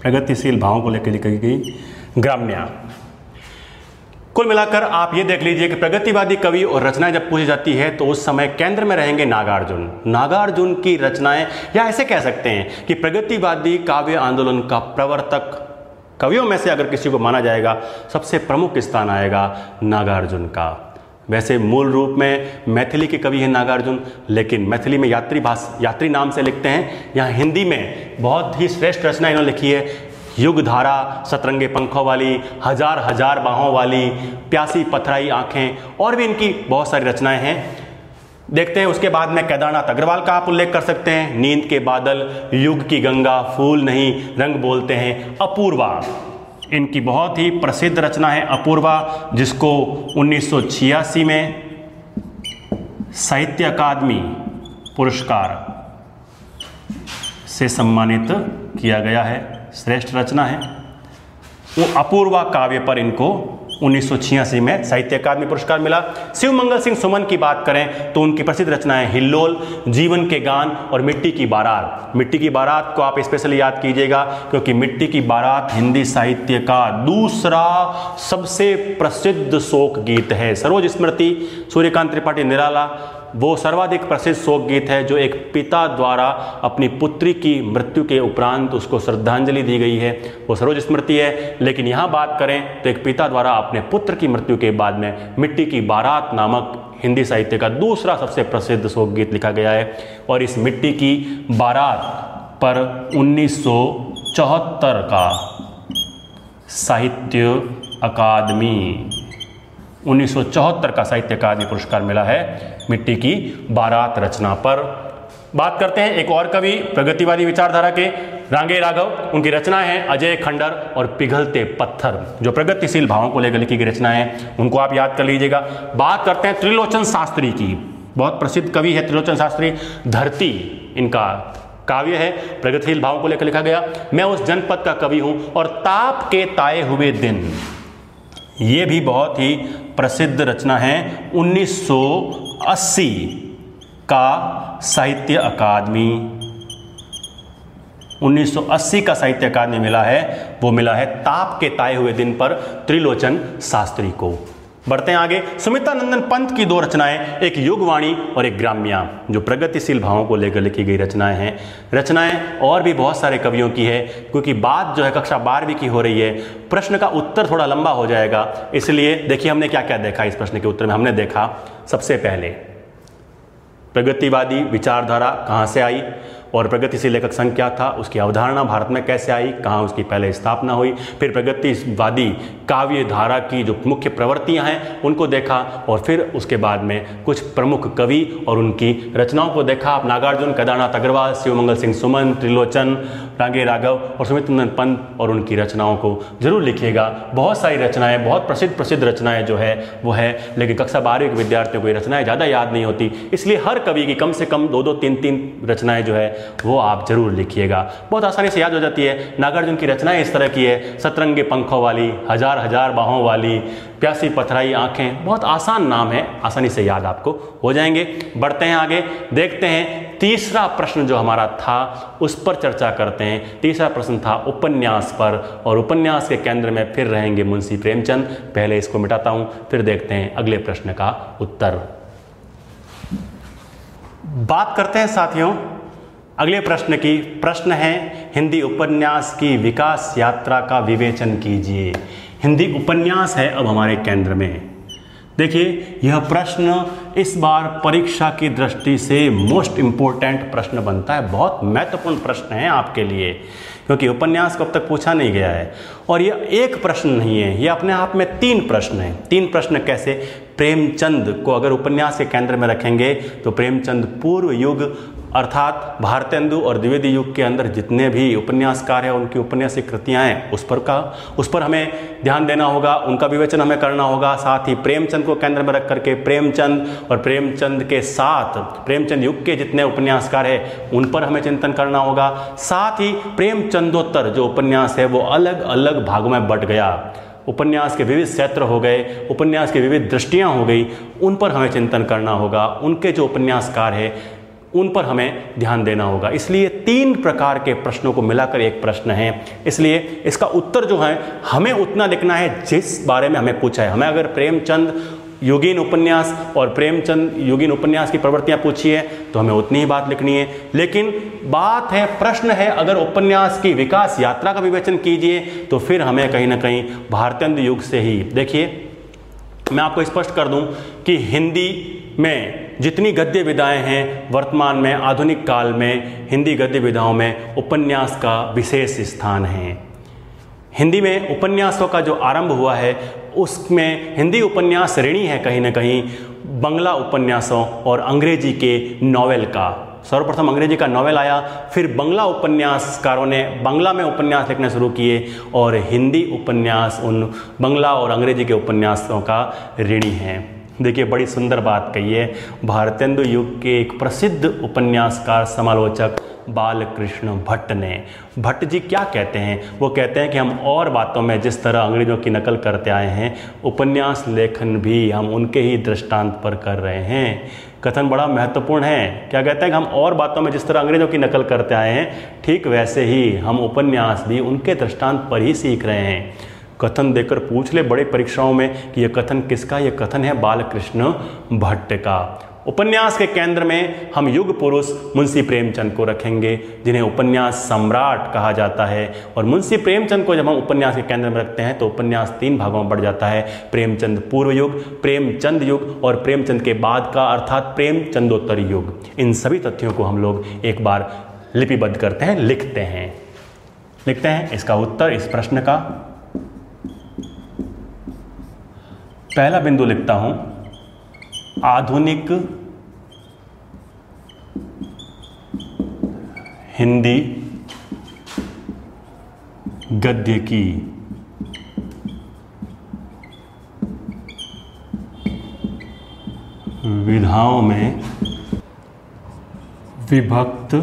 प्रगतिशील भावों को लेकर लिखी गई ग्राम्या। कुल मिलाकर आप ये देख लीजिए कि प्रगतिवादी कवि और रचनाएं जब पूछी जाती है तो उस समय केंद्र में रहेंगे नागार्जुन। नागार्जुन की रचनाएं, या ऐसे कह सकते हैं कि प्रगतिवादी काव्य आंदोलन का प्रवर्तक कवियों में से अगर किसी को माना जाएगा, सबसे प्रमुख स्थान आएगा नागार्जुन का। वैसे मूल रूप में मैथिली के कवि हैं नागार्जुन, लेकिन मैथिली में यात्री नाम से लिखते हैं। यहाँ हिंदी में बहुत ही श्रेष्ठ रचना इन्होंने लिखी है, युगधारा, सतरंगे पंखों वाली, हजार हजार बाहों वाली, प्यासी पथराई आंखें, और भी इनकी बहुत सारी रचनाएं हैं। देखते हैं उसके बाद में केदारनाथ अग्रवाल का आप उल्लेख कर सकते हैं, नींद के बादल, युग की गंगा, फूल नहीं रंग बोलते हैं, अपूर्वा। इनकी बहुत ही प्रसिद्ध रचना है अपूर्वा, जिसको 1986 में साहित्य अकादमी पुरस्कार से सम्मानित किया गया है। श्रेष्ठ रचना है वो अपूर्वा काव्य पर इनको 1986 में साहित्य अकादमी पुरस्कार मिला। शिवमंगल सिंह सुमन की बात करें तो उनकी प्रसिद्ध रचनाएं हिल्लोल, जीवन के गान और मिट्टी की बारात। मिट्टी की बारात को आप स्पेशली याद कीजिएगा, क्योंकि मिट्टी की बारात हिंदी साहित्य का दूसरा सबसे प्रसिद्ध शोक गीत है। सरोज स्मृति, सूर्यकांत त्रिपाठी निराला, वो सर्वाधिक प्रसिद्ध शोक गीत है, जो एक पिता द्वारा अपनी पुत्री की मृत्यु के उपरांत उसको श्रद्धांजलि दी गई है, वो सरोज स्मृति है। लेकिन यहाँ बात करें तो एक पिता द्वारा अपने पुत्र की मृत्यु के बाद में मिट्टी की बारात नामक हिंदी साहित्य का दूसरा सबसे प्रसिद्ध शोक गीत लिखा गया है। और इस मिट्टी की बारात पर 1974 का साहित्य अकादमी 1974 का साहित्य अकादमी पुरस्कार मिला है मिट्टी की बारात रचना पर। बात करते हैं एक और कवि प्रगतिवादी विचारधारा के, रांगे राघव। उनकी रचना है अजय खंडर और पिघलते पत्थर, जो प्रगतिशील भावों को लेकर लिखी गई रचनाएं हैं, उनको आप याद कर लीजिएगा। बात करते हैं त्रिलोचन शास्त्री की, बहुत प्रसिद्ध कवि है त्रिलोचन शास्त्री। धरती इनका काव्य है, प्रगतिशील भावों को लेकर लिखा गया। मैं उस जनपद का कवि हूं और ताप के ताए हुए दिन, ये भी बहुत ही प्रसिद्ध रचना है। 1980 का साहित्य अकादमी 1980 का साहित्य अकादमी मिला है, वो मिला है ताप के ताए हुए दिन पर त्रिलोचन शास्त्री को। बढ़ते हैं आगे। सुमित्रानंदन पंत की दो रचनाएं, एक युगवाणी और एक ग्राम्या, जो प्रगतिशील भावों को लेकर लिखी गई रचनाएं हैं। रचनाएं और भी बहुत सारे कवियों की है, क्योंकि बात जो है कक्षा 12वीं की हो रही है, प्रश्न का उत्तर थोड़ा लंबा हो जाएगा, इसलिए देखिए हमने क्या क्या देखा। इस प्रश्न के उत्तर में हमने देखा सबसे पहले प्रगतिवादी विचारधारा कहाँ से आई और प्रगतिशील लेखक संघ क्या था, उसकी अवधारणा भारत में कैसे आई, कहाँ उसकी पहले स्थापना हुई। फिर प्रगतिवादी काव्य धारा की जो मुख्य प्रवृत्तियाँ हैं उनको देखा, और फिर उसके बाद में कुछ प्रमुख कवि और उनकी रचनाओं को देखा। आप नागार्जुन, केदारनाथ अग्रवाल, शिवमंगल सिंह सुमन, त्रिलोचन, रांगे राघव और सुमित्रानंदन पंत और उनकी रचनाओं को जरूर लिखिएगा। बहुत सारी रचनाएँ, बहुत प्रसिद्ध रचनाएँ जो है वो है, लेकिन कक्षा 12वीं के विद्यार्थियों को ये रचनाएँ ज़्यादा याद नहीं होती, इसलिए हर कवि की कम से कम 2-2, 3-3 रचनाएँ जो है वो आप जरूर लिखिएगा, बहुत आसानी से याद हो जाती है। नागार्जुन की रचनाएं इस तरह की है, सतरंगे पंखों वाली, हजार हजार बाहों वाली, प्यासी पथराई आंखें, बहुत आसान नाम है, आसानी से याद आपको हो जाएंगे। बढ़ते हैं आगे, देखते हैं तीसरा प्रश्न जो हमारा था उस पर चर्चा करते हैं। तीसरा प्रश्न था उपन्यास पर, और उपन्यास के केंद्र में फिर रहेंगे मुंशी प्रेमचंद। पहले इसको मिटाता हूं, फिर देखते हैं अगले प्रश्न का उत्तर। बात करते हैं साथियों अगले प्रश्न की। प्रश्न है हिंदी उपन्यास की विकास यात्रा का विवेचन कीजिए। हिंदी उपन्यास है अब हमारे केंद्र में। देखिए यह प्रश्न इस बार परीक्षा की दृष्टि से मोस्ट इम्पोर्टेंट प्रश्न बनता है, बहुत महत्वपूर्ण प्रश्न है आपके लिए, क्योंकि उपन्यास को अब तक पूछा नहीं गया है। और यह एक प्रश्न नहीं है, यह अपने आप में 3 प्रश्न हैं। 3 प्रश्न कैसे? प्रेमचंद को अगर उपन्यास के केंद्र में रखेंगे तो प्रेमचंद पूर्व युग अर्थात भारतेंदु और द्विवेदी युग के अंदर जितने भी उपन्यासकार हैं, उनकी उपन्यासिक कृतियाँ हैं, उस पर हमें ध्यान देना होगा, उनका विवेचन हमें करना होगा। साथ ही प्रेमचंद को केंद्र में रख करके प्रेमचंद और प्रेमचंद के साथ प्रेमचंद युग के जितने उपन्यासकार हैं उन पर हमें चिंतन करना होगा। साथ ही प्रेमचंदोत्तर जो उपन्यास है वो अलग अलग भागों में बट गया, उपन्यास के विविध क्षेत्र हो गए, उपन्यास की विविध दृष्टियाँ हो गई, उन पर हमें चिंतन करना होगा। उनके जो उपन्यासकार हैं उन पर हमें ध्यान देना होगा। इसलिए 3 प्रकार के प्रश्नों को मिलाकर एक प्रश्न है, इसलिए इसका उत्तर जो है हमें उतना लिखना है जिस बारे में हमें पूछा है। हमें अगर प्रेमचंद योगीन उपन्यास और प्रेमचंद योगीन उपन्यास की प्रवृत्तियां पूछी है तो हमें उतनी ही बात लिखनी है। लेकिन बात है, प्रश्न है, अगर उपन्यास की विकास यात्रा का विवेचन कीजिए तो फिर हमें कहीं ना कहीं भारतेंदु युग से ही, देखिए मैं आपको स्पष्ट कर दूं कि हिंदी में जितनी गद्य विधाएं हैं वर्तमान में आधुनिक काल में हिंदी गद्य विधाओं में उपन्यास का विशेष स्थान है। हिंदी में उपन्यासों का जो आरंभ हुआ है उसमें हिंदी उपन्यास ऋणी है कहीं ना कहीं बंगला उपन्यासों और अंग्रेजी के नॉवेल का। सर्वप्रथम अंग्रेजी का नॉवेल आया, फिर बंगला उपन्यासकारों ने बांग्ला में उपन्यास लिखने शुरू किए और हिंदी उपन्यास उन बंगला और अंग्रेजी के उपन्यासों का ऋणी है। देखिए बड़ी सुंदर बात कही है भारतेंदु युग के एक प्रसिद्ध उपन्यासकार समालोचक बालकृष्ण भट्ट ने। भट्ट जी क्या कहते हैं? वो कहते हैं कि हम और बातों में जिस तरह अंग्रेजों की नकल करते आए हैं उपन्यास लेखन भी हम उनके ही दृष्टांत पर कर रहे हैं। कथन बड़ा महत्वपूर्ण है। क्या कहते हैं कि हम और बातों में जिस तरह अंग्रेजों की नकल करते आए हैं ठीक वैसे ही हम उपन्यास भी उनके दृष्टांत पर ही सीख रहे हैं। कथन देकर पूछ ले बड़े परीक्षाओं में कि यह कथन किसका? यह कथन है बालकृष्ण भट्ट का। उपन्यास के केंद्र में हम युग पुरुष मुंशी प्रेमचंद को रखेंगे जिन्हें उपन्यास सम्राट कहा जाता है। और मुंशी प्रेमचंद को जब हम उपन्यास के केंद्र में रखते हैं तो उपन्यास 3 भागों में बढ़ जाता है, प्रेमचंद पूर्व युग, प्रेमचंद युग और प्रेमचंद के बाद का अर्थात प्रेमचंदोत्तर युग। इन सभी तथ्यों को हम लोग एक बार लिपिबद्ध करते हैं, लिखते हैं इसका उत्तर इस प्रश्न का। पहला बिंदु लिखता हूं, आधुनिक हिंदी गद्य की विधाओं में विभक्त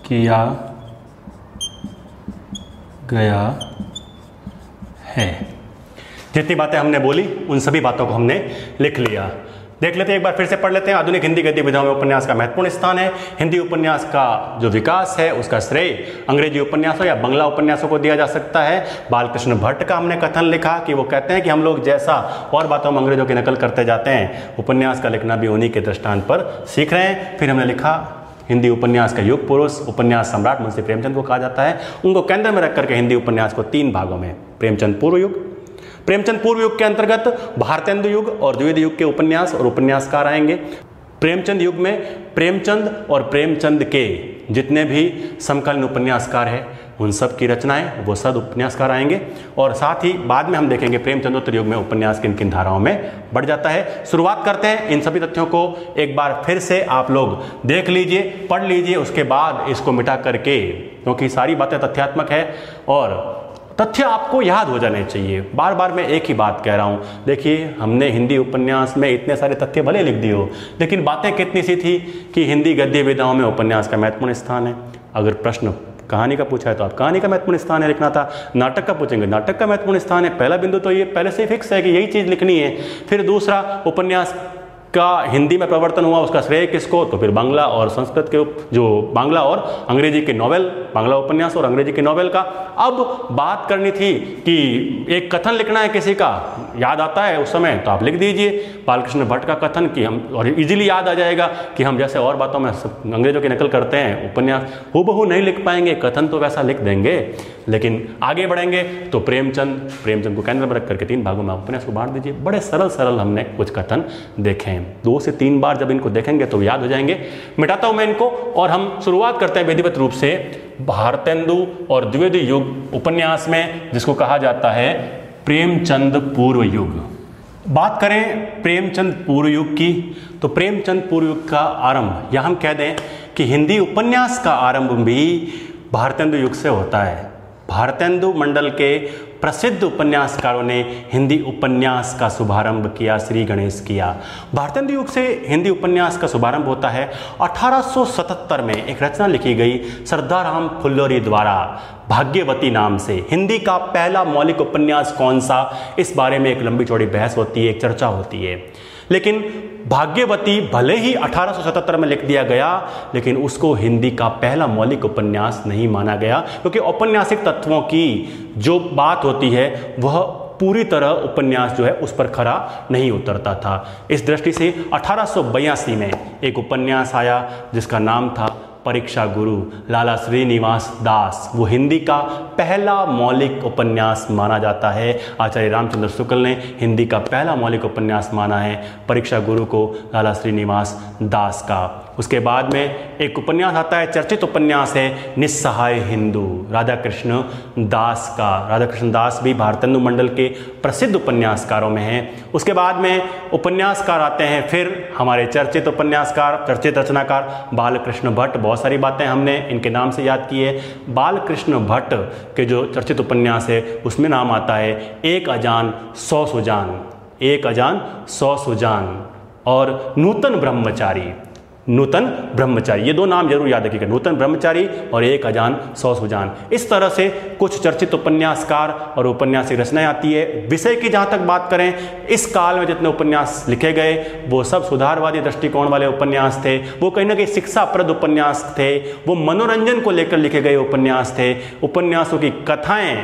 किया गया है। जितनी बातें हमने बोली उन सभी बातों को हमने लिख लिया। देख लेते हैं, एक बार फिर से पढ़ लेते हैं। आधुनिक हिंदी गद्य विधाओं में उपन्यास का महत्वपूर्ण स्थान है। हिंदी उपन्यास का जो विकास है उसका श्रेय अंग्रेजी उपन्यासों या बंगला उपन्यासों को दिया जा सकता है। बालकृष्ण भट्ट का हमने कथन लिखा कि वो कहते हैं कि हम लोग जैसा और बातों में अंग्रेजों की नकल करते जाते हैं उपन्यास का लिखना भी उन्हीं के दृष्टांत पर सीख रहे हैं। फिर हमने लिखा हिंदी उपन्यास का युग पुरुष उपन्यास सम्राट मुंशी प्रेमचंद को कहा जाता है। उनको केंद्र में रख करके हिंदी उपन्यास को 3 भागों में प्रेमचंद पूर्व युग, प्रेमचंद पूर्व युग के अंतर्गत भारतेंदु युग और द्विवेदी युग के उपन्यास और उपन्यासकार आएंगे। प्रेमचंद युग में प्रेमचंद और प्रेमचंद के जितने भी समकालीन उपन्यासकार हैं उन सब की रचनाएं वो सब उपन्यासकार आएंगे। और साथ ही बाद में हम देखेंगे प्रेमचंदोत्तर युग में उपन्यास किन किन धाराओं में बढ़ जाता है। शुरुआत करते हैं। इन सभी तथ्यों को एक बार फिर से आप लोग देख लीजिए, पढ़ लीजिए, उसके बाद इसको मिटा करके, क्योंकि सारी बातें तथ्यात्मक है और तथ्य आपको याद हो जाने चाहिए। बार बार मैं एक ही बात कह रहा हूँ। देखिए हमने हिंदी उपन्यास में इतने सारे तथ्य भले लिख दिए हो लेकिन बातें कितनी सी थी कि हिंदी गद्य विधाओं में उपन्यास का महत्वपूर्ण स्थान है। अगर प्रश्न कहानी का पूछा है तो आप कहानी का महत्वपूर्ण स्थान है लिखना था। नाटक का पूछेंगे नाटक का महत्वपूर्ण स्थान है। पहला बिंदु तो ये पहले से ही फिक्स है कि यही चीज़ लिखनी है। फिर दूसरा, उपन्यास का हिंदी में प्रवर्तन हुआ उसका श्रेय किसको? तो फिर बांग्ला और संस्कृत के जो बांग्ला और अंग्रेजी के नॉवेल, बांग्ला उपन्यास और अंग्रेजी के नॉवेल का। अब बात करनी थी कि एक कथन लिखना है किसी का, याद आता है उस समय तो आप लिख दीजिए बालकृष्ण भट्ट का कथन कि हम, और इजीली याद आ जाएगा कि हम जैसे और बातों में अंग्रेजों की नकल करते हैं उपन्यास हूबहू नहीं लिख पाएंगे, कथन तो वैसा लिख देंगे। लेकिन आगे बढ़ेंगे तो प्रेमचंद को केंद्र में रख करके 3 भागों में उपन्यास को बांट दीजिए। बड़े सरल हमने कुछ कथन देखे हैं। 2 से 3 बार जब इनको देखेंगे तो याद हो जाएंगे। मिटाता हूं मैं इनको और हम शुरुआत करते हैं विधिवत रूप से भारतेंदु और द्विवेदी युग उपन्यास में, जिसको कहा जाता है प्रेमचंद पूर्व युग। बात करें प्रेमचंद पूर्व युग की तो प्रेमचंद पूर्व युग का आरंभ, या हम कह दें कि हिंदी उपन्यास का आरंभ भी भारतेंदु युग से होता है। भारतेंदु मंडल के प्रसिद्ध उपन्यासकारों ने हिंदी उपन्यास का शुभारंभ किया, श्री गणेश किया। भारतेंदु युग से हिंदी उपन्यास का शुभारंभ होता है। 1877 में एक रचना लिखी गई सरदार राम फुल्लोरी द्वारा, भाग्यवती नाम से। हिंदी का पहला मौलिक उपन्यास कौन सा, इस बारे में एक लंबी चौड़ी बहस होती है, एक चर्चा होती है। लेकिन भाग्यवती भले ही 1877 में लिख दिया गया, लेकिन उसको हिंदी का पहला मौलिक उपन्यास नहीं माना गया, क्योंकि औपन्यासिक तत्वों की जो बात होती है वह पूरी तरह उपन्यास जो है उस पर खरा नहीं उतरता था। इस दृष्टि से 1882 में एक उपन्यास आया जिसका नाम था परीक्षा गुरु, लाला श्रीनिवास दास। वो हिंदी का पहला मौलिक उपन्यास माना जाता है। आचार्य रामचंद्र शुक्ल ने हिंदी का पहला मौलिक उपन्यास माना है परीक्षा गुरु को लाला श्रीनिवास दास का। उसके बाद में एक उपन्यास आता है, चर्चित उपन्यास है निस्सहाय हिंदू, राधा कृष्ण दास का। राधा कृष्ण दास भी भारतेंदु मंडल के प्रसिद्ध उपन्यासकारों में हैं। उसके बाद में उपन्यासकार आते हैं फिर हमारे चर्चित उपन्यासकार, चर्चित रचनाकार बालकृष्ण भट्ट। बहुत सारी बातें हमने इनके नाम से याद की है। बालकृष्ण भट्ट के जो चर्चित उपन्यास है उसमें नाम आता है एक अजान सौ सुजान, एक अजान सौ सुजान और नूतन ब्रह्मचारी। नूतन ब्रह्मचारी, ये दो नाम जरूर याद रखिएगा, नूतन ब्रह्मचारी और एक अजान सौ सुजान। इस तरह से कुछ चर्चित उपन्यासकार और उपन्यासिक रचनाएं आती है। विषय की जहां तक बात करें, इस काल में जितने उपन्यास लिखे गए वो सब सुधारवादी दृष्टिकोण वाले उपन्यास थे। वो कहीं ना कहीं शिक्षाप्रद उपन्यास थे, वो मनोरंजन को लेकर लिखे गए उपन्यास थे। उपन्यासों की कथाएं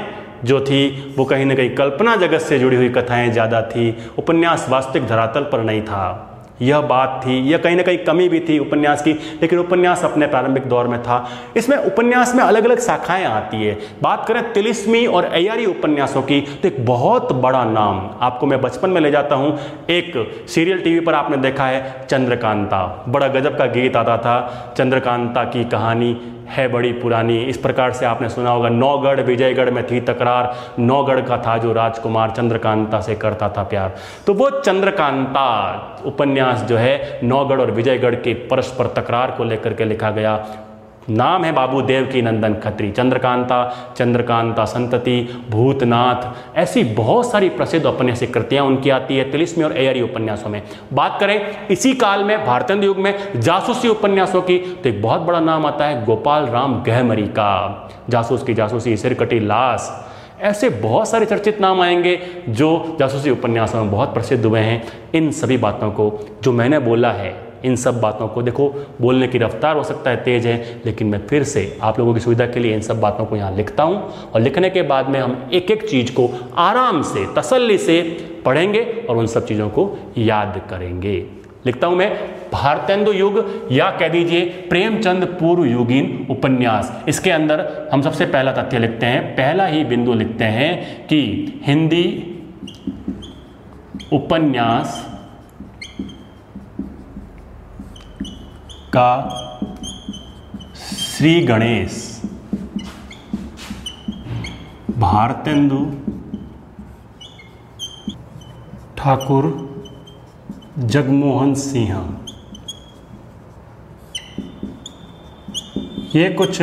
जो थी वो कहीं ना कहीं कल्पना जगत से जुड़ी हुई कथाएं ज़्यादा थी। उपन्यास वास्तविक धरातल पर नहीं था, यह बात थी। यह कहीं ना कहीं कमी भी थी उपन्यास की, लेकिन उपन्यास अपने प्रारंभिक दौर में था। इसमें उपन्यास में अलग अलग शाखाएं आती है। बात करें तिलिस्मी और अय्यारी उपन्यासों की तो एक बहुत बड़ा नाम आपको मैं बचपन में ले जाता हूं। एक सीरियल टीवी पर आपने देखा है चंद्रकांता, बड़ा गजब का गीत आता था, चंद्रकांता की कहानी है बड़ी पुरानी। इस प्रकार से आपने सुना होगा, नौगढ़ विजयगढ़ में थी तकरार, नौगढ़ का था जो राजकुमार चंद्रकांता से करता था प्यार। तो वो चंद्रकांता उपन्यास जो है नौगढ़ और विजयगढ़ के परस्पर तकरार को लेकर के लिखा गया। नाम है बाबू देवकी नंदन खत्री। चंद्रकांता, चंद्रकांता संतति, भूतनाथ, ऐसी बहुत सारी प्रसिद्ध उपन्यासिक कृतियां उनकी आती है तिलिस्मी और अय्यारी उपन्यासों में। बात करें इसी काल में भारतेंदु युग में जासूसी उपन्यासों की तो एक बहुत बड़ा नाम आता है गोपाल राम गहमरी का, जासूस की जासूसी, सिर कटी लाश। ऐसे बहुत सारे चर्चित नाम आएंगे जो जासूसी उपन्यासों में बहुत प्रसिद्ध हुए हैं। इन सभी बातों को जो मैंने बोला है, इन सब बातों को देखो, बोलने की रफ्तार हो सकता है तेज है, लेकिन मैं फिर से आप लोगों की सुविधा के लिए इन सब बातों को यहाँ लिखता हूँ और लिखने के बाद में हम एक एक चीज़ को आराम से तसल्ली से पढ़ेंगे और उन सब चीज़ों को याद करेंगे। लिखता हूँ मैं भारतेंदु युग या कह दीजिए प्रेमचंद पूर्व युगीन उपन्यास। इसके अंदर हम सबसे पहला तथ्य लिखते हैं, पहला ही बिंदु लिखते हैं कि हिंदी उपन्यास का श्री गणेश, भारतेंदु ठाकुर, जगमोहन सिंह, ये कुछ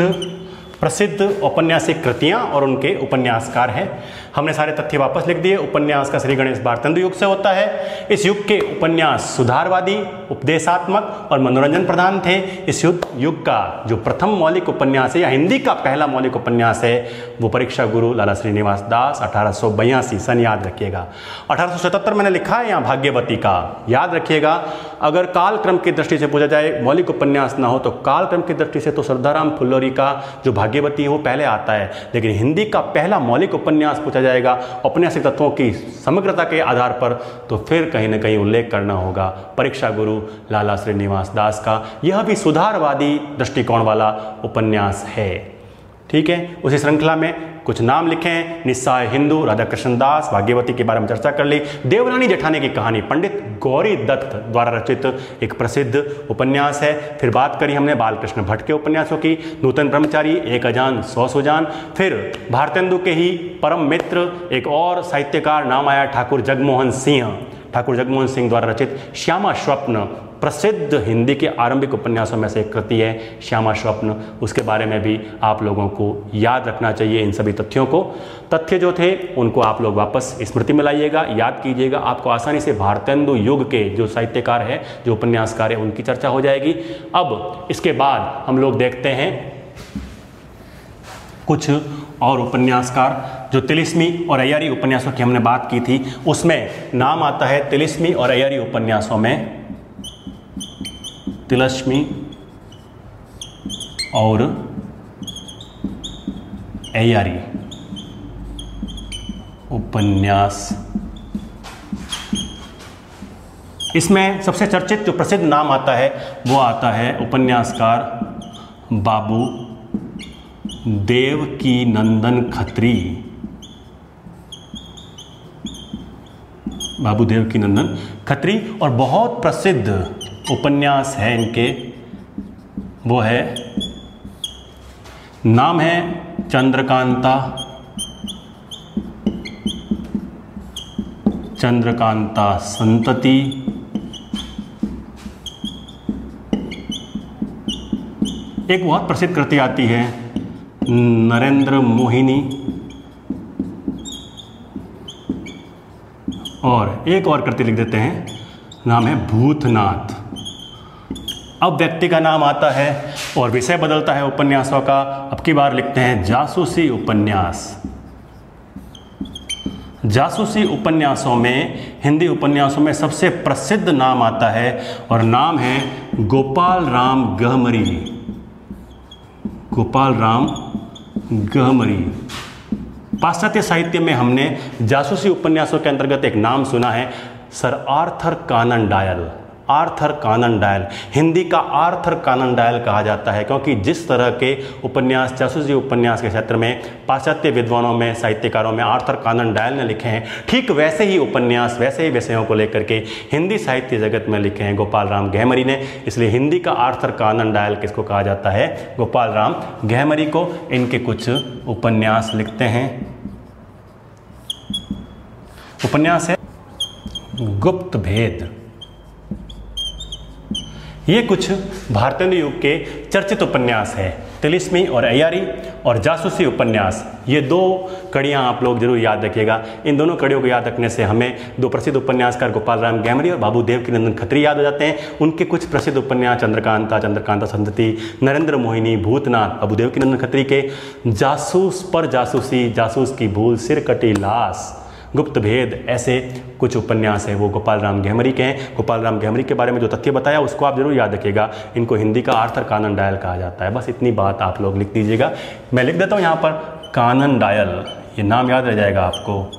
प्रसिद्ध औपन्यासिक कृतियां और उनके उपन्यासकार हैं। हमने सारे तथ्य वापस लिख दिए। उपन्यास का श्री गणेश भारतेंदु युग से होता है। इस युग के उपन्यास सुधारवादी, उपदेशात्मक और मनोरंजन प्रधान थे। इस युग का जो प्रथम मौलिक उपन्यास है या हिंदी का पहला मौलिक उपन्यास है वो परीक्षा गुरु लाला श्रीनिवास दास, 1882 सन याद रखिएगा। 1877 मैंने लिखा है यहाँ भाग्यवती का, याद रखिएगा। अगर कालक्रम की दृष्टि से पूछा जाए मौलिक उपन्यास ना हो तो कालक्रम की दृष्टि से तो श्रद्धाराम फुल्लोरी का जो भाग्यवती है वो पहले आता है, लेकिन हिंदी का पहला मौलिक उपन्यास पूछा जाएगा औपन्यासिक तत्वों की समग्रता के आधार पर तो फिर कहीं ना कहीं उल्लेख करना होगा परीक्षा गुरु लाला श्रीनिवास दास का। यह भी सुधारवादी दृष्टिकोण वाला उपन्यास है। ठीक है, उसी श्रृंखला में कुछ नाम लिखे हैं, निस्सहाय हिंदू, राधा कृष्ण दास, भाग्यवती के बारे में चर्चा कर ली। देवरानी जेठानी की कहानी पंडित गौरी दत्त द्वारा रचित एक प्रसिद्ध उपन्यास है। फिर बात करी हमने बालकृष्ण भट्ट के उपन्यासों की, नूतन ब्रह्मचारी, एक अजान सौ सुजान। फिर भारतेंदु के ही परम मित्र एक और साहित्यकार नाम आया ठाकुर जगमोहन सिंह। ठाकुर जगमोहन सिंह द्वारा रचित श्यामा स्वप्न प्रसिद्ध हिंदी के आरंभिक उपन्यासों में से एक कृति है श्यामा स्वप्न। उसके बारे में भी आप लोगों को याद रखना चाहिए इन सभी तथ्यों को। तथ्य जो थे उनको आप लोग वापस स्मृति में लाइएगा, याद कीजिएगा। आपको आसानी से भारतेंदु युग के जो साहित्यकार है, जो उपन्यासकार है, उनकी चर्चा हो जाएगी। अब इसके बाद हम लोग देखते हैं कुछ और उपन्यासकार जो तिलिस्मी और अय्यारी उपन्यासों की हमने बात की थी, उसमें नाम आता है तिलिस्मी और अय्यारी उपन्यासों में तिलिस्मी और अय्यारी उपन्यास। इसमें सबसे चर्चित जो प्रसिद्ध नाम आता है वो आता है उपन्यासकार बाबू देवकीनंदन खत्री। बाबू देवकीनंदन खत्री। और बहुत प्रसिद्ध उपन्यास है इनके, वो है, नाम है चंद्रकांता। चंद्रकांता संतति। एक बहुत प्रसिद्ध कृति आती है नरेंद्र मोहिनी। और एक और कृति लिख देते हैं, नाम है भूतनाथ। अब व्यक्ति का नाम आता है और विषय बदलता है उपन्यासों का। अब की बार लिखते हैं जासूसी उपन्यास। जासूसी उपन्यासों में, हिंदी उपन्यासों में सबसे प्रसिद्ध नाम आता है और नाम है गोपाल राम गहमरी। गोपाल राम गहमरी। पाश्चात्य साहित्य में हमने जासूसी उपन्यासों के अंतर्गत एक नाम सुना है, सर आर्थर कानन डायल। आर्थर कानन डायल, हिंदी का आर्थर कानन डायल कहा जाता है, क्योंकि जिस तरह के उपन्यास जासूसी उपन्यास के क्षेत्र में पाश्चात्य विद्वानों में, साहित्यकारों में आर्थर कानन डायल ने लिखे हैं, ठीक वैसे ही उपन्यास, वैसे ही विषयों को लेकर के हिंदी साहित्य जगत में लिखे हैं गोपाल राम गहमरी ने। इसलिए हिंदी का आर्थर कानन डायल किसको कहा जाता है? गोपाल राम गहमरी को। इनके कुछ उपन्यास लिखते हैं। उपन्यास है गुप्त भेद। ये कुछ भारतेंदु युग के चर्चित उपन्यास है, तिलिस्मी और अय्यारी और जासूसी उपन्यास। ये दो कड़ियाँ आप लोग जरूर याद रखिएगा। इन दोनों कड़ियों को याद रखने से हमें दो प्रसिद्ध उपन्यासकार गोपाल राम गहमरी और बाबू देवकीनंदन खत्री याद हो जाते हैं। उनके कुछ प्रसिद्ध उपन्यास चंद्रकांता, चंद्रकांता संतति, नरेंद्र मोहिनी, भूतनाथ। बाबू देवकीनंदन खत्री के जासूस पर जासूसी, जासूस की भूल, सिर कटी लाश, गुप्त भेद, ऐसे कुछ उपन्यास हैं वो गोपाल राम गहमरी के हैं। गोपाल राम गहमरी के बारे में जो तथ्य बताया उसको आप जरूर याद रखिएगा। इनको हिंदी का आर्थर कानन डायल कहा जाता है। बस इतनी बात आप लोग लिख दीजिएगा। मैं लिख देता हूँ यहाँ पर कानन डायल, ये नाम याद रह जाएगा आपको।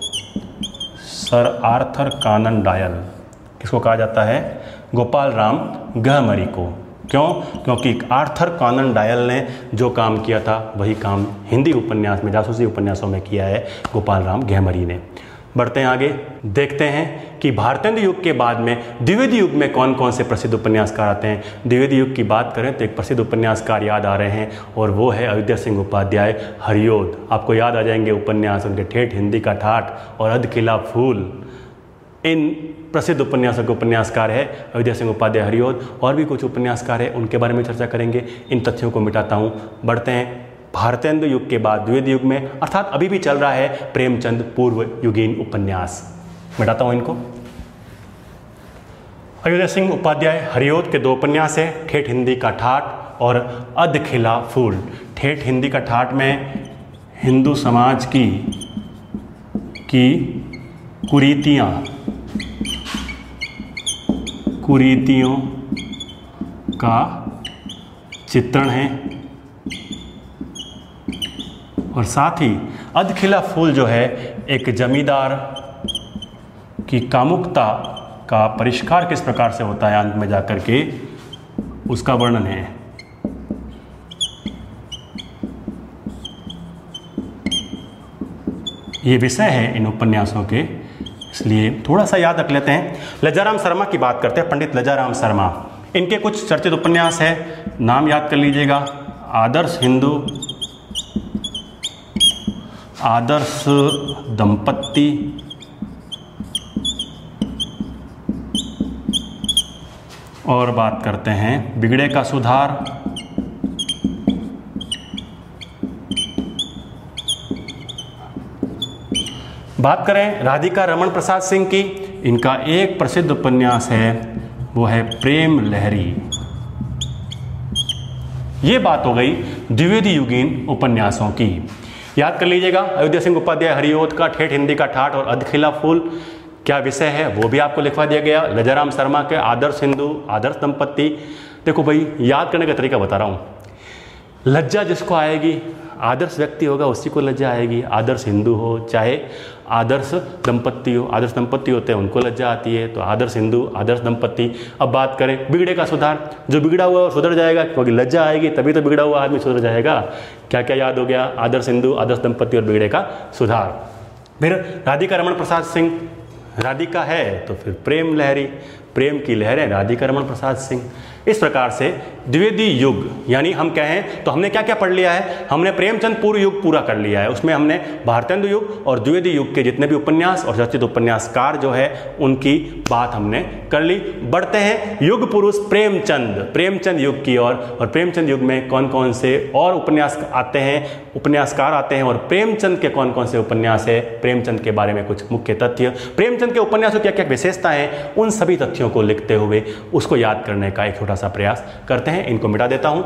सर आर्थर कानन डायल किसको कहा जाता है? गोपाल राम गहमरी को। क्यों? क्योंकि आर्थर कानन डायल ने जो काम किया था वही काम हिंदी उपन्यास में, जासूसी उपन्यासों में किया है गोपाल राम गहमरी ने। बढ़ते हैं आगे, देखते हैं कि भारतेंदु युग के बाद में द्विवेदी युग में कौन कौन से प्रसिद्ध उपन्यासकार आते हैं। द्विवेदी युग की बात करें तो एक प्रसिद्ध उपन्यासकार याद आ रहे हैं और वो है अयोध्या सिंह उपाध्याय हरिओद। आपको याद आ जाएंगे उपन्यास उनके, ठेठ हिंदी का ठाठ और अधखिला फूल। इन प्रसिद्ध उपन्यासों के उपन्यासकार है अयोध्या सिंह उपाध्याय हरिओद। और भी कुछ उपन्यासकार हैं, उनके बारे में चर्चा करेंगे। इन तथ्यों को मिटाता हूँ। बढ़ते हैं भारतेंदु युग के बाद द्विवेदी युग में, अर्थात अभी भी चल रहा है प्रेमचंद पूर्व युगीन उपन्यास। मिटाता हूं इनको। अयोध्या सिंह उपाध्याय हरिओद के दो उपन्यास हैं, ठेठ हिंदी का ठाठ और अधखिला फूल। ठेठ हिंदी का ठाठ में हिंदू समाज की कुरीतियों का चित्रण है और साथ ही अधखिला फूल जो है एक जमींदार की कामुकता का परिष्कार किस प्रकार से होता है अंत में जाकर के उसका वर्णन है। ये विषय है इन उपन्यासों के, इसलिए थोड़ा सा याद रख लेते हैं। लज्जाराम शर्मा की बात करते हैं, पंडित लज्जाराम शर्मा। इनके कुछ चर्चित उपन्यास है, नाम याद कर लीजिएगा। आदर्श हिंदू, आदर्श दंपत्ति, और बात करते हैं बिगड़े का सुधार, बात करें राधिका रमन प्रसाद सिंह की। इनका एक प्रसिद्ध उपन्यास है वो है प्रेम लहरी। ये बात हो गई द्विवेदी युगीन उपन्यासों की। याद कर लीजिएगा, अयोध्या सिंह उपाध्याय हरिओद का ठेठ हिंदी का ठाठ और अधखिला फूल क्या विषय है वो भी आपको लिखवा दिया गया। लज्जाराम शर्मा के आदर्श हिंदू, आदर्श दंपत्ति। देखो भाई, याद करने का तरीका बता रहा हूँ। लज्जा जिसको आएगी, आदर्श व्यक्ति होगा उसी को लज्जा आएगी। आदर्श हिंदू हो चाहे आदर्श दंपत्ति हो, आदर्श दंपत्ति होते हैं उनको लज्जा आती है, तो आदर्श हिंदू, आदर्श दंपत्ति। अब बात करें बिगड़े का सुधार, जो बिगड़ा हुआ सुधर जाएगा, क्योंकि लज्जा आएगी तभी तो बिगड़ा हुआ आदमी सुधर जाएगा। क्या क्या याद हो गया? आदर्श हिंदू, आदर्श दंपत्ति और बिगड़े का सुधार। फिर राधिका रमन प्रसाद सिंह, राधिका है तो फिर प्रेम लहरी, प्रेम की लहरें राधिका रमन प्रसाद सिंह। इस प्रकार से द्विवेदी युग, यानी हम कहें तो हमने क्या क्या पढ़ लिया है? हमने प्रेमचंद पूर्व युग पूरा कर लिया है, उसमें हमने भारतेंदु युग और द्विवेदी युग के जितने भी उपन्यास और चर्चित उपन्यासकार जो है उनकी बात हमने कर ली। बढ़ते हैं युग पुरुष प्रेमचंद, प्रेमचंद युग की ओर। और प्रेमचंद युग में कौन कौन से और उपन्यास आते हैं, उपन्यासकार आते हैं, और प्रेमचंद के कौन कौन से उपन्यास है, प्रेमचंद के बारे में कुछ मुख्य तथ्य, प्रेमचंद के उपन्यासों की क्या क्या विशेषता है, उन सभी तथ्यों को लिखते हुए उसको याद करने का एक छोटा सा प्रयास करते हैं। इनको मिटा देता हूं।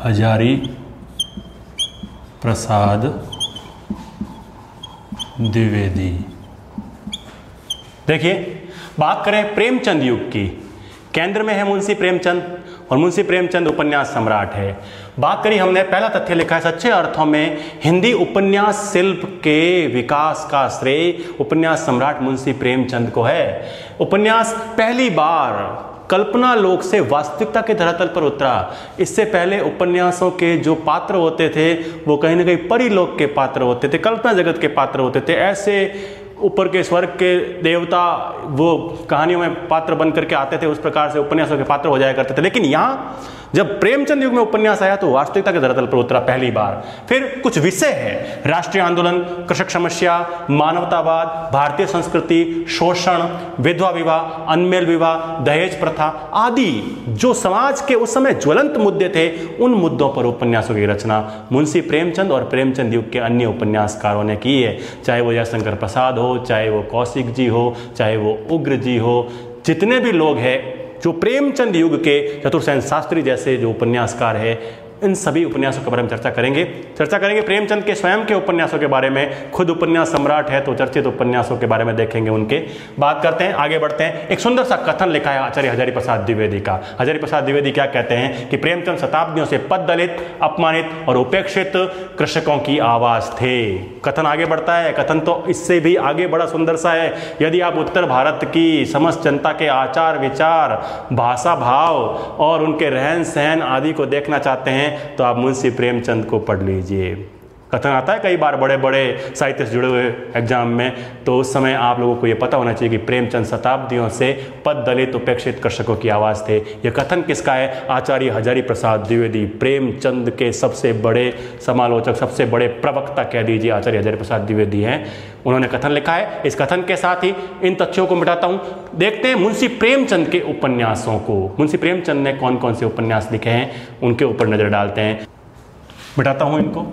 हजारी प्रसाद द्विवेदी। देखिए, बात करें प्रेमचंद युग की, केंद्र में है मुंशी प्रेमचंद और मुंशी प्रेमचंद उपन्यास सम्राट है। बात करी हमने, पहला तथ्य लिखा है, सच्चे अर्थों में हिंदी उपन्यास शिल्प के विकास का श्रेय उपन्यास सम्राट मुंशी प्रेमचंद को है। उपन्यास पहली बार कल्पना लोक से वास्तविकता के धरातल पर उतरा। इससे पहले उपन्यासों के जो पात्र होते थे वो कहीं ना कहीं परिलोक के पात्र होते थे, कल्पना जगत के पात्र होते थे। ऐसे ऊपर के स्वर्ग के देवता वो कहानियों में पात्र बन करके आते थे, उस प्रकार से उपन्यासों के पात्र हो जाया करते थे। लेकिन यहाँ जब प्रेमचंद युग में उपन्यास आया तो वास्तविकता के धरातल पर उतरा पहली बार। फिर कुछ विषय है, राष्ट्रीय आंदोलन, कृषक समस्या, मानवतावाद, भारतीय संस्कृति, शोषण, विधवा विवाह, अनमेल विवाह, दहेज प्रथा आदि जो समाज के उस समय ज्वलंत मुद्दे थे, उन मुद्दों पर उपन्यासों की रचना मुंशी प्रेमचंद और प्रेमचंद युग के अन्य उपन्यासकारों ने की है। चाहे वो जयशंकर प्रसाद हो, चाहे वो कौशिक जी हो, चाहे वो उग्र जी हो, जितने भी लोग हैं जो प्रेमचंद युग के चतुर्सेन शास्त्री जैसे जो उपन्यासकार है, इन सभी उपन्यासों के बारे में चर्चा करेंगे। प्रेमचंद के स्वयं के उपन्यासों के बारे में, खुद उपन्यास सम्राट है तो चर्चित उपन्यासों के बारे में देखेंगे, उनके बात करते हैं। आगे बढ़ते हैं। एक सुंदर सा कथन लिखा है आचार्य हजारी प्रसाद द्विवेदी का। हजारी प्रसाद द्विवेदी क्या कहते हैं कि प्रेमचंद शताब्दियों से पद दलित, अपमानित और उपेक्षित कृषकों की आवाज थे। कथन आगे बढ़ता है, कथन तो इससे भी आगे बड़ा सुंदर सा है। यदि आप उत्तर भारत की समस्त जनता के आचार विचार, भाषा भाव और उनके रहन सहन आदि को देखना चाहते हैं तो आप मुंशी प्रेमचंद को पढ़ लीजिए। कथन आता है कई बार बड़े बड़े साहित्य से जुड़े हुए एग्जाम में, तो उस समय आप लोगों को यह पता होना चाहिए कि प्रेमचंद शताब्दियों से पद दलित उपेक्षित कृषकों की आवाज़ थे। यह कथन किसका है? आचार्य हजारी प्रसाद द्विवेदी, प्रेमचंद के सबसे बड़े समालोचक, सबसे बड़े प्रवक्ता कह दीजिए आचार्य हजारी प्रसाद द्विवेदी हैं। उन्होंने कथन लिखा है। इस कथन के साथ ही इन तथ्यों को मिटाता हूँ। देखते हैं मुंशी प्रेमचंद के उपन्यासों को। मुंशी प्रेमचंद ने कौन कौन से उपन्यास लिखे हैं उनके ऊपर नजर डालते हैं। मिटाता हूँ इनको।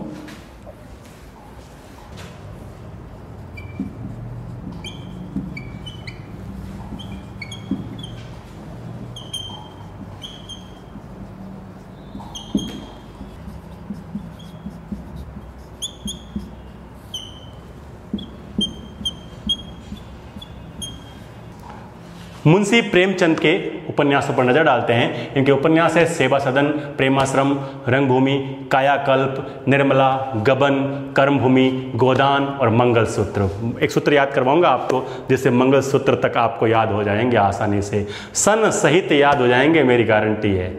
मुंशी प्रेमचंद के उपन्यासों पर नजर डालते हैं। इनके उपन्यास है सेवा सदन, प्रेमाश्रम, रंगभूमि, कायाकल्प, निर्मला, गबन, कर्मभूमि, गोदान और मंगलसूत्र। एक सूत्र याद करवाऊंगा आपको जिससे मंगलसूत्र तक आपको याद हो जाएंगे आसानी से, सन सहित याद हो जाएंगे, मेरी गारंटी है।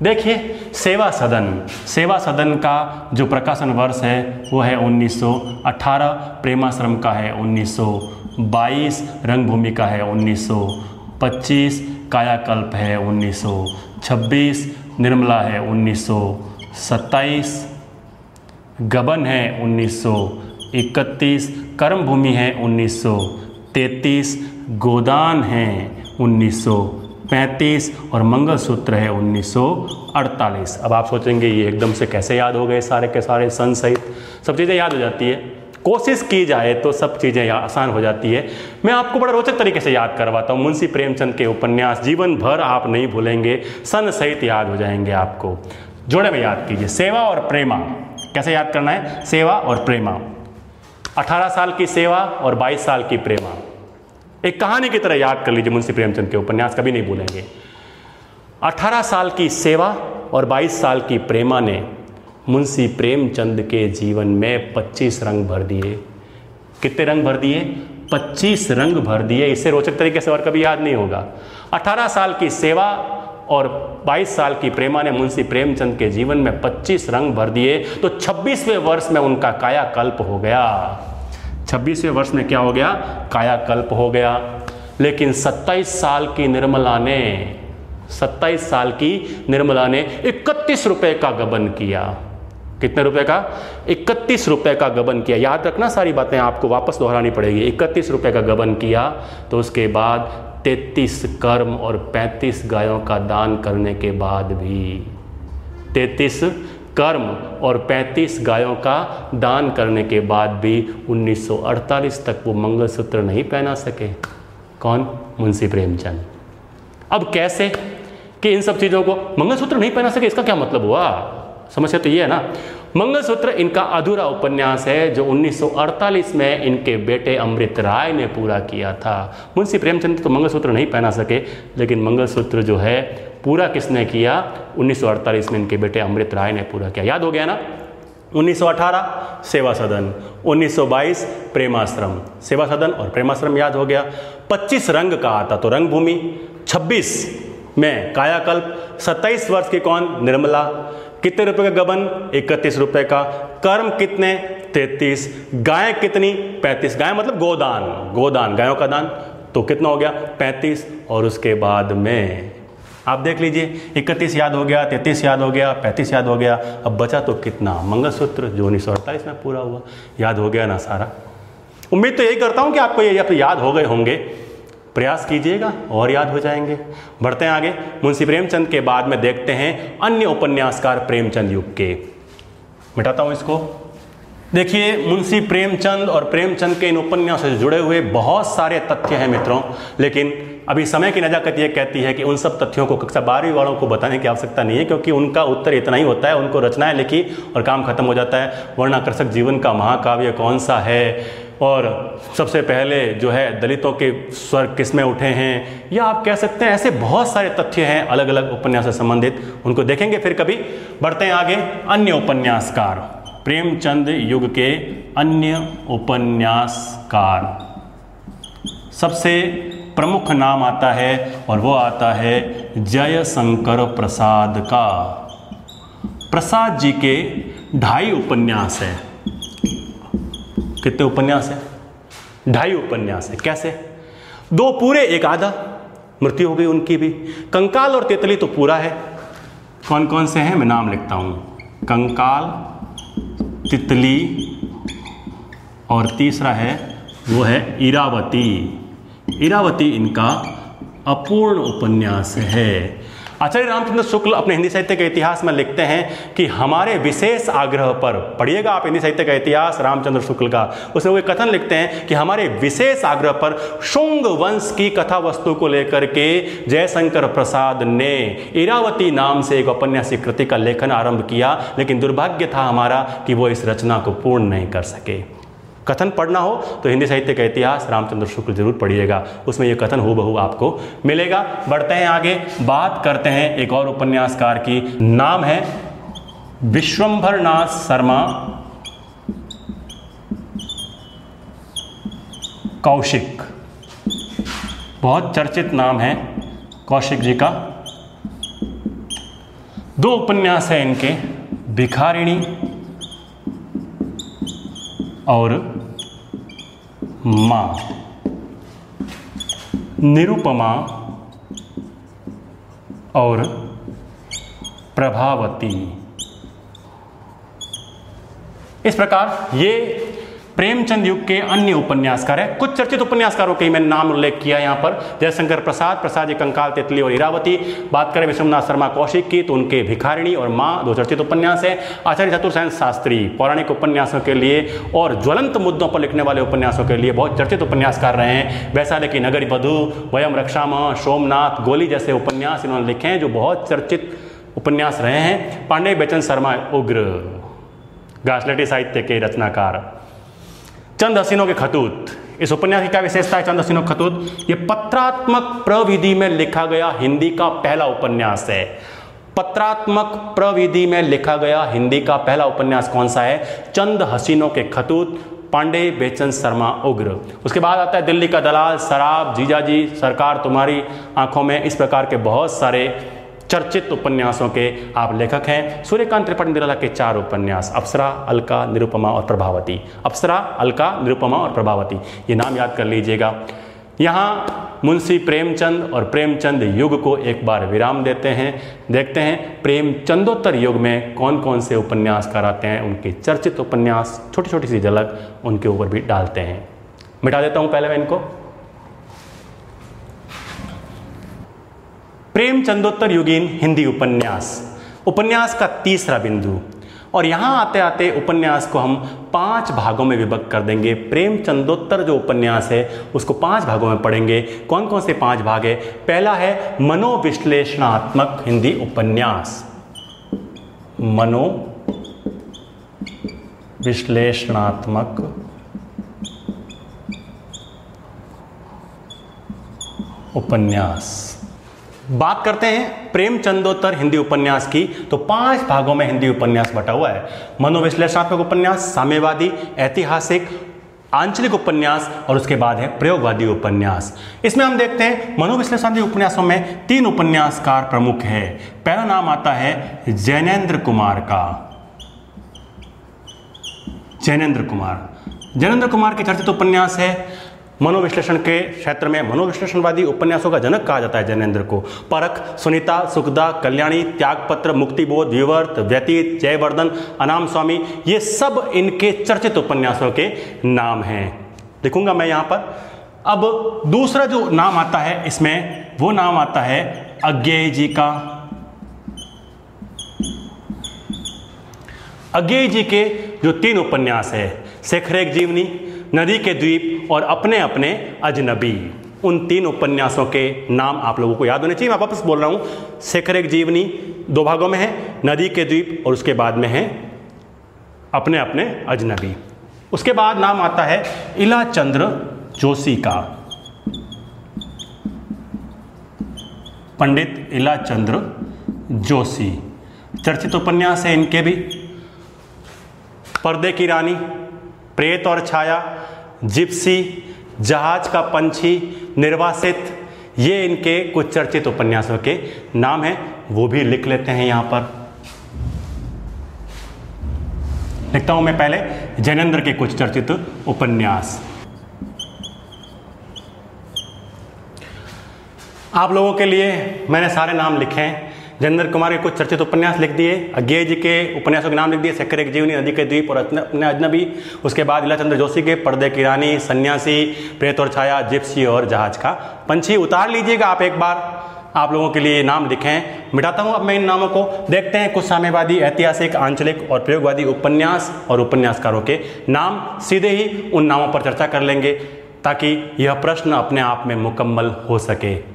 देखिए, सेवा सदन का जो प्रकाशन वर्ष है वो है 1918, प्रेमाश्रम का है 1922, रंगभूमि का है 1925, कायाकल्प है 1926, निर्मला है 1927, गबन है 1931, कर्मभूमि है 1933, गोदान है 1935 और मंगलसूत्र है 1948। अब आप सोचेंगे ये एकदम से कैसे याद हो गए सारे के सारे, सन सहित सब चीज़ें याद हो जाती है। कोशिश की जाए तो सब चीज़ें आसान हो जाती है। मैं आपको बड़ा रोचक तरीके से याद करवाता हूँ। मुंशी प्रेमचंद के उपन्यास जीवन भर आप नहीं भूलेंगे, सन सहित याद हो जाएंगे आपको। जोड़े में याद कीजिए, सेवा और प्रेमा। कैसे याद करना है? सेवा और प्रेमा। 18 साल की सेवा और 22 साल की प्रेमा, एक कहानी की तरह याद कर लीजिए। मुंशी प्रेमचंद के उपन्यास कभी नहीं भूलेंगे। 18 साल की सेवा और 22 साल की प्रेमा ने मुंशी प्रेमचंद के जीवन में 25 रंग भर दिए। कितने रंग भर दिए? 25 रंग भर दिए। इससे रोचक तरीके से और कभी याद नहीं होगा। 18 साल की सेवा और 22 साल की प्रेमा ने मुंशी प्रेमचंद के जीवन में 25 रंग भर दिए। तो 26वें वर्ष में उनका कायाकल्प हो गया। 26वें वर्ष में क्या हो गया? कायाकल्प हो गया। लेकिन 27 साल की निर्मला ने 31 रुपए का गबन किया। कितने रुपए का? 31 रुपए का गबन किया। याद रखना, सारी बातें आपको वापस दोहरानी पड़ेगी। 31 रुपए का गबन किया। तो उसके बाद 33 कर्म और 35 गायों का दान करने के बाद भी 33 कर्म और 35 गायों का दान करने के बाद भी 1948 तक वो मंगलसूत्र नहीं पहना सके। कौन? मुंशी प्रेमचंद। अब कैसे कि इन सब चीज़ों को मंगलसूत्र नहीं पहना सके, इसका क्या मतलब हुआ? समस्या तो ये है ना। मंगलसूत्र इनका अधूरा उपन्यास है जो 1948 में इनके बेटे अमृत राय ने पूरा किया था। मुंशी प्रेमचंद तो मंगलसूत्र नहीं पहना सके, लेकिन मंगलसूत्र जो है पूरा किसने किया? 1948 में इनके बेटे अमृत राय ने पूरा किया। याद हो गया ना? 1918 सेवा सदन, 1922 प्रेमाश्रम। सेवा सदन और प्रेमाश्रम याद हो गया। 25 रंग का आता तो रंगभूमि, 26 में कायाकल्प, 27 वर्ष की कौन? निर्मला। कितने रुपए का गबन? 31 रुपए का। कर्म कितने? 33। गाय कितनी? 35। गाय मतलब गोदान, गोदान गायों का दान। तो कितना हो गया? 35। और उसके बाद में आप देख लीजिए, 31 याद हो गया, 33 याद हो गया, 35 याद हो गया। अब बचा तो कितना? मंगलसूत्र, जो 1948 में पूरा हुआ। याद हो गया ना सारा? उम्मीद तो यही करता हूं कि आपको ये याद हो गए होंगे। प्रयास कीजिएगा और याद हो जाएंगे। बढ़ते हैं आगे। मुंशी प्रेमचंद के बाद में देखते हैं अन्य उपन्यासकार प्रेमचंद युग के। मिटाता हूं इसको। देखिए, मुंशी प्रेमचंद और प्रेमचंद के इन उपन्यासों से जुड़े हुए बहुत सारे तथ्य हैं मित्रों, लेकिन अभी समय की नजाकत ये कहती है कि उन सब तथ्यों को कक्षा 12वीं वालों को बताने की आवश्यकता नहीं है, क्योंकि उनका उत्तर इतना ही होता है। उनको रचनाएं लिखी और काम खत्म हो जाता है। वर्णाकर्षक जीवन का महाकाव्य कौन सा है, और सबसे पहले जो है दलितों के स्वर किसमें उठे हैं, या आप कह सकते हैं ऐसे बहुत सारे तथ्य हैं अलग अलग उपन्यास से संबंधित। उनको देखेंगे फिर कभी। बढ़ते हैं आगे। अन्य उपन्यासकार, प्रेमचंद युग के अन्य उपन्यासकार, सबसे प्रमुख नाम आता है और वो आता है जयशंकर प्रसाद का। प्रसाद जी के 2.5 उपन्यास है। कितने उपन्यास है? 2.5 उपन्यास है। कैसे? 2 पूरे, 1 आधा। मृत्यु हो गई उनकी भी। कंकाल और तितली तो पूरा है। कौन कौन से हैं मैं नाम लिखता हूं। कंकाल, तितली, और तीसरा है वो है इरावती। इरावती इनका अपूर्ण उपन्यास है। आचार्य रामचंद्र शुक्ल अपने हिंदी साहित्य के इतिहास में लिखते हैं कि हमारे विशेष आग्रह पर, पढ़िएगा आप हिंदी साहित्य का इतिहास रामचंद्र शुक्ल का, उसमें वो कथन लिखते हैं कि हमारे विशेष आग्रह पर शुंग वंश की कथा वस्तु को लेकर के जयशंकर प्रसाद ने इरावती नाम से एक औपन्यासिक कृति का लेखन आरंभ किया, लेकिन दुर्भाग्य था हमारा कि वो इस रचना को पूर्ण नहीं कर सके। कथन पढ़ना हो तो हिंदी साहित्य का इतिहास रामचंद्र शुक्ल जरूर पढ़िएगा, उसमें यह कथन हूबहू आपको मिलेगा। बढ़ते हैं आगे, बात करते हैं एक और उपन्यासकार की। नाम है विश्वंभर नाथ शर्मा कौशिक। बहुत चर्चित नाम है कौशिक जी का। 2 उपन्यास है इनके, भिखारिणी और माँ, निरुपमा और प्रभावती। इस प्रकार ये प्रेमचंद युग के अन्य उपन्यासकार है। कुछ चर्चित उपन्यासकारों के ही मैंने नाम उल्लेख किया यहाँ पर। जयशंकर प्रसाद, प्रसाद जी कंकाल, तितली और इरावती। बात करें विश्वनाथ शर्मा कौशिक की तो उनके भिखारिणी और माँ 2 चर्चित उपन्यास है। आचार्य चतुर्सेन शास्त्री पौराणिक उपन्यासों के लिए और ज्वलंत मुद्दों पर लिखने वाले उपन्यासों के लिए बहुत चर्चित उपन्यासकार रहे हैं। वैशाली की नगरी बधू, वयम रक्षामः, सोमनाथ, गोली जैसे उपन्यास इन्होंने लिखे हैं जो बहुत चर्चित उपन्यास रहे हैं। पांडे बेचन शर्मा उग्र, घासलेटी साहित्य के रचनाकार। चंद हसीनों के खतूत, इस उपन्यास की क्या विशेषता है? चंद हसीनों के खतूत, ये पत्रात्मक प्रविधि में लिखा गया हिंदी का पहला उपन्यास है। पत्रात्मक प्रविधि में लिखा गया हिंदी का पहला उपन्यास कौन सा है? चंद हसीनों के खतूत, पांडे बेचन शर्मा उग्र। उसके बाद आता है दिल्ली का दलाल, शराब, जीजाजी, सरकार तुम्हारी आंखों में। इस प्रकार के बहुत सारे चर्चित उपन्यासों के आप लेखक हैं। सूर्यकांत त्रिपाठी निराला के 4 उपन्यास, अप्सरा, अलका, निरुपमा और प्रभावती। अप्सरा, अलका, निरुपमा और प्रभावती, ये नाम याद कर लीजिएगा। यहाँ मुंशी प्रेमचंद और प्रेमचंद युग को एक बार विराम देते हैं। देखते हैं प्रेमचंदोत्तर युग में कौन कौन से उपन्यासकार आते हैं, उनके चर्चित उपन्यास, छोटी छोटी सी झलक उनके ऊपर भी डालते हैं। मिटा देता हूं पहले मैं इनको। प्रेमचंदोत्तर युगीन हिंदी उपन्यास, उपन्यास का तीसरा बिंदु। और यहां आते आते उपन्यास को हम 5 भागों में विभक्त कर देंगे। प्रेमचंदोत्तर जो उपन्यास है उसको 5 भागों में पढ़ेंगे। कौन कौन से 5 भाग है? पहला है मनोविश्लेषणात्मक हिंदी उपन्यास, मनोविश्लेषणात्मक उपन्यास। बात करते हैं प्रेमचंदोत्तर हिंदी उपन्यास की, तो 5 भागों में हिंदी उपन्यास बटा हुआ है। मनोविश्लेषणात्मक उपन्यास, साम्यवादी, ऐतिहासिक, आंचलिक उपन्यास और उसके बाद है प्रयोगवादी उपन्यास। इसमें हम देखते हैं मनोविश्लेषणात्मक उपन्यासों में 3 उपन्यासकार प्रमुख है। पहला नाम आता है जैनेन्द्र कुमार का। जैनेन्द्र कुमार के चर्चित उपन्यास है। मनोविश्लेषण के क्षेत्र में मनोविश्लेषणवादी उपन्यासों का जनक कहा जाता है जैनेन्द्र को। परख, सुनीता, सुखदा, कल्याणी, त्यागपत्र, मुक्तिबोध, विवर्त, व्यतीत, जयवर्धन, अनाम स्वामी, ये सब इनके चर्चित उपन्यासों के नाम हैं। लिखूंगा मैं यहां पर। अब दूसरा जो नाम आता है इसमें, वो नाम आता है अज्ञेय जी का। अज्ञेय जी के जो 3 उपन्यास है, शेखर एक जीवनी, नदी के द्वीप और अपने अपने अजनबी, उन 3 उपन्यासों के नाम आप लोगों को याद होने चाहिए। मैं वापस बोल रहा हूं, शेखर एक जीवनी 2 भागों में है, नदी के द्वीप और उसके बाद में है अपने अपने अजनबी। उसके बाद नाम आता है इलाचंद्र जोशी का, पंडित इलाचंद्र जोशी। चर्चित उपन्यास है इनके भी। पर्दे की रानी, प्रेत और छाया, जिप्सी, जहाज का पंछी, निर्वासित, ये इनके कुछ चर्चित उपन्यासों के नाम हैं। वो भी लिख लेते हैं यहां पर। लिखता हूं मैं पहले जैनेन्द्र के कुछ चर्चित उपन्यास। आप लोगों के लिए मैंने सारे नाम लिखे हैं। जैनेन्द्र कुमार के कुछ चर्चित उपन्यास लिख दिए, अज्ञेय जी के उपन्यासों के नाम लिख दिए, शेखर एक जीवनी, नदी के द्वीप और अपने अजनबी। उसके बाद इलाचंद्र जोशी के पर्दे की रानी, सन्यासी, प्रेत और छाया, जिप्सी और जहाज का पंछी। उतार लीजिएगा आप एक बार, आप लोगों के लिए नाम लिखे हैं। मिटाता हूं अब मैं इन नामों को। देखते हैं कुछ साम्यवादी, ऐतिहासिक, आंचलिक और प्रयोगवादी उपन्यास और उपन्यासकारों के नाम। सीधे ही उन नामों पर चर्चा कर लेंगे ताकि यह प्रश्न अपने आप में मुकम्मल हो सके।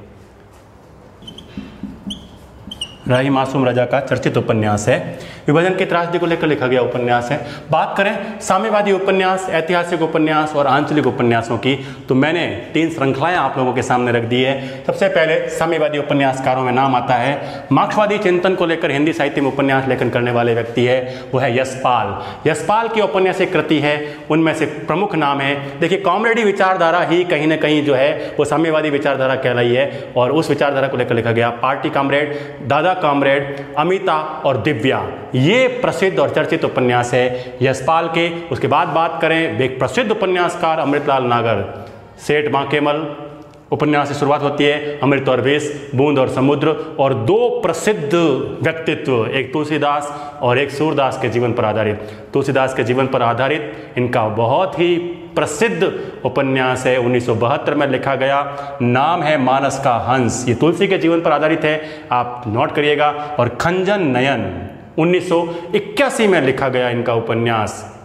राही मासूम रजा का चर्चित उपन्यास है, विभाजन की त्रासदी को लेकर लिखा गया उपन्यास है। बात करें साम्यवादी उपन्यास, ऐतिहासिक उपन्यास और आंचलिक उपन्यासों की, तो मैंने 3 श्रृंखलाएं आप लोगों के सामने रख दी है। सबसे पहले साम्यवादी उपन्यासकारों में नाम आता है, मार्क्सवादी चिंतन को लेकर हिंदी साहित्य में उपन्यास लेखन करने वाले व्यक्ति है, वो है यशपाल। यशपाल की उपन्यासिक कृति है, उनमें से प्रमुख नाम है, देखिए कॉमरेडी विचारधारा ही कहीं ना कहीं जो है वो साम्यवादी विचारधारा कहलाई है, और उस विचारधारा को लेकर लिखा गया पार्टी कॉमरेड, दादा कॉमरेड, अमिता और दिव्या, ये प्रसिद्ध और चर्चित उपन्यास है यशपाल के। उसके बाद बात करें एक प्रसिद्ध उपन्यासकार अमृतलाल नागर, सेठ बांकेमल उपन्यास की शुरुआत होती है, अमृत और विष, बूंद और समुद्र, और 2 प्रसिद्ध व्यक्तित्व, एक तुलसीदास और एक सूरदास के जीवन पर आधारित। तुलसीदास के जीवन पर आधारित इनका बहुत ही प्रसिद्ध उपन्यास है, 1972 में लिखा गया, नाम है मानस का हंस। ये तुलसी के जीवन पर आधारित है, आप नोट करिएगा। और खंजन नयन 1981 में लिखा गया इनका उपन्यास,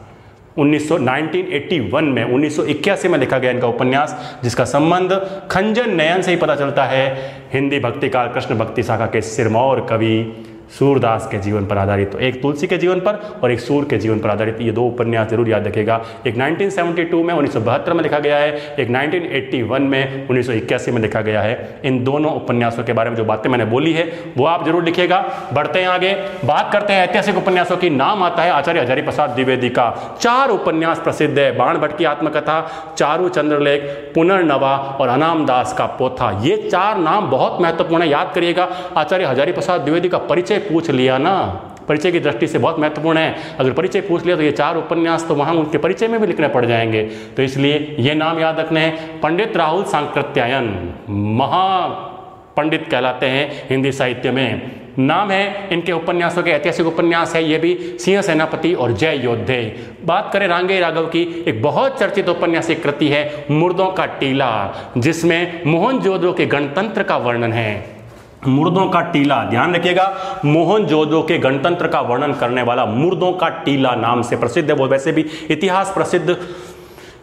1981 में लिखा गया इनका उपन्यास, जिसका संबंध खंजन नयन से ही पता चलता है। हिंदी भक्तिकार कृष्ण भक्ति शाखा के सिरमौर कवि सूरदास के जीवन पर आधारित। तो एक तुलसी के जीवन पर और एक सूर के जीवन पर आधारित ये 2 उपन्यास जरूर याद रखेगा। एक 1972 में 1972 में लिखा गया है, एक 1981 में 1981 में लिखा गया है। इन दोनों उपन्यासों के बारे में जो बातें मैंने बोली है वो आप जरूर लिखिएगा। बढ़ते हैं आगे, बात करते हैं ऐतिहासिक उपन्यासों की। नाम आता है आचार्य हजारी प्रसाद द्विवेदी का। 4 उपन्यास प्रसिद्ध है, बाण भट्ट की आत्मकथा, चारू चंद्रलेख, पुनर्नवा और अनाम दास का पोथा। ये 4 नाम बहुत महत्वपूर्ण है, याद करिएगा। आचार्य हजारी प्रसाद द्विवेदी का परिचय पूछ लिया ना, परिचय की दृष्टि से बहुत महत्वपूर्ण है। अगर परिचय पूछ लिया तो ये 4 उपन्यास तो वहां उनके परिचय में भी लिखने पड़ जाएंगे, तो इसलिए ये नाम याद रखने हैं। पंडित राहुल सांकृत्यायन महा पंडित कहलाते हैं हिंदी साहित्य में। नाम है इनके उपन्यासों के, ऐतिहासिक उपन्यास है ये भी, सिंह सेनापति और जय योद्धे। बात करें रांगे राघव की, एक बहुत चर्चित उपन्यासिक कृति है मुर्दों का टीला, जिसमें मोहनजोदड़ो के गणतंत्र का वर्णन है। मुर्दों का टीला, ध्यान रखिएगा, मोहनजोदड़ो के गणतंत्र का वर्णन करने वाला मुर्दों का टीला नाम से प्रसिद्ध है। वो वैसे भी इतिहास प्रसिद्ध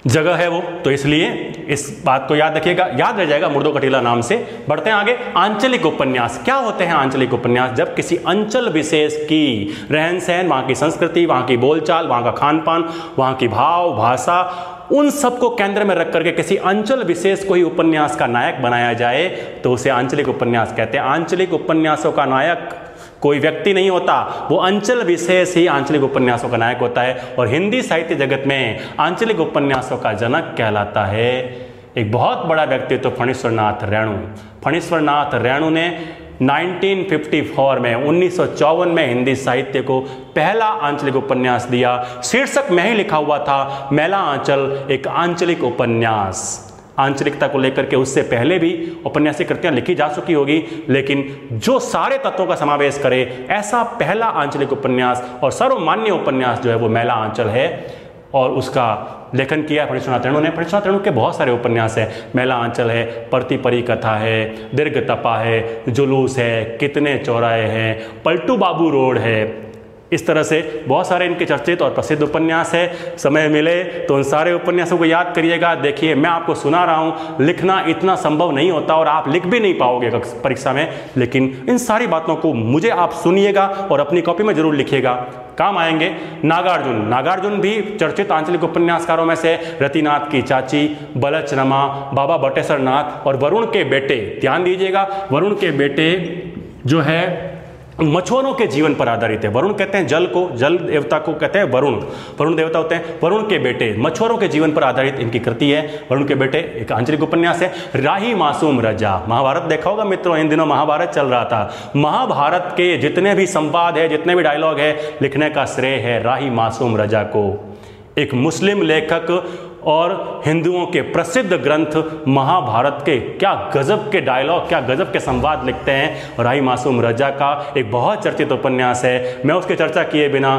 जगह है वो, तो इसलिए इस बात को याद रखिएगा, याद रह जाएगा मुर्दों का टीला नाम से। बढ़ते हैं आगे, आंचलिक उपन्यास। क्या होते हैं आंचलिक उपन्यास? जब किसी अंचल विशेष की रहन सहन, वहां की संस्कृति, वहां की बोलचाल, वहां का खान पान, वहां की भाव भाषा, उन सबको केंद्र में रख करके किसी अंचल विशेष को ही उपन्यास का नायक बनाया जाए तो उसे आंचलिक उपन्यास कहते हैं। आंचलिक उपन्यासों का नायक कोई व्यक्ति नहीं होता, वो अंचल विशेष ही आंचलिक उपन्यासों का नायक होता है। और हिंदी साहित्य जगत में आंचलिक उपन्यासों का जनक कहलाता है एक बहुत बड़ा व्यक्तित्व, फणीश्वरनाथ रेणु। फणीश्वरनाथ रेणु ने 1954 में 1954 में हिंदी साहित्य को पहला आंचलिक उपन्यास दिया। शीर्षक में ही लिखा हुआ था मैला आंचल, एक आंचलिक उपन्यास। आंचलिकता को लेकर के उससे पहले भी उपन्यासिक कृतियां लिखी जा चुकी होगी, लेकिन जो सारे तत्वों का समावेश करे ऐसा पहला आंचलिक उपन्यास और सर्वमान्य उपन्यास जो है वो मैला आंचल है, और उसका लेखन किया फणीश्वरनाथ रेणु ने। फणीश्वरनाथ रेणु के बहुत सारे उपन्यास हैं, मैला आंचल है, परती परी कथा है, दीर्घ तपा है, जुलूस है, कितने चौराहे हैं, पलटू बाबू रोड है। इस तरह से बहुत सारे इनके चर्चित और प्रसिद्ध उपन्यास है। समय मिले तो उन सारे उपन्यासों को याद करिएगा। देखिए, मैं आपको सुना रहा हूँ, लिखना इतना संभव नहीं होता और आप लिख भी नहीं पाओगे परीक्षा में, लेकिन इन सारी बातों को मुझे आप सुनिएगा और अपनी कॉपी में जरूर लिखिएगा, काम आएंगे। नागार्जुन, नागार्जुन भी चर्चित आंचलिक उपन्यासकारों में से, रतिनाथ की चाची, बलचरमा, बाबा बटेश्वर नाथ और वरुण के बेटे। ध्यान दीजिएगा, वरुण के बेटे जो है मछुआरों के जीवन पर आधारित है। वरुण कहते हैं जल को, जल देवता को कहते हैं वरुण, वरुण देवता होते हैं। वरुण के बेटे, मछुआरों के जीवन पर आधारित इनकी कृति है वरुण के बेटे, एक आंचलिक उपन्यास है। राही मासूम रजा, महाभारत देखा होगा मित्रों, इन दिनों महाभारत चल रहा था। महाभारत के जितने भी संवाद है, जितने भी डायलॉग है, लिखने का श्रेय है राही मासूम रजा को। एक मुस्लिम लेखक और हिंदुओं के प्रसिद्ध ग्रंथ महाभारत के क्या गजब के डायलॉग, क्या गजब के संवाद लिखते हैं। और राही मासूम रजा का एक बहुत चर्चित उपन्यास है, मैं उसकी चर्चा किए बिना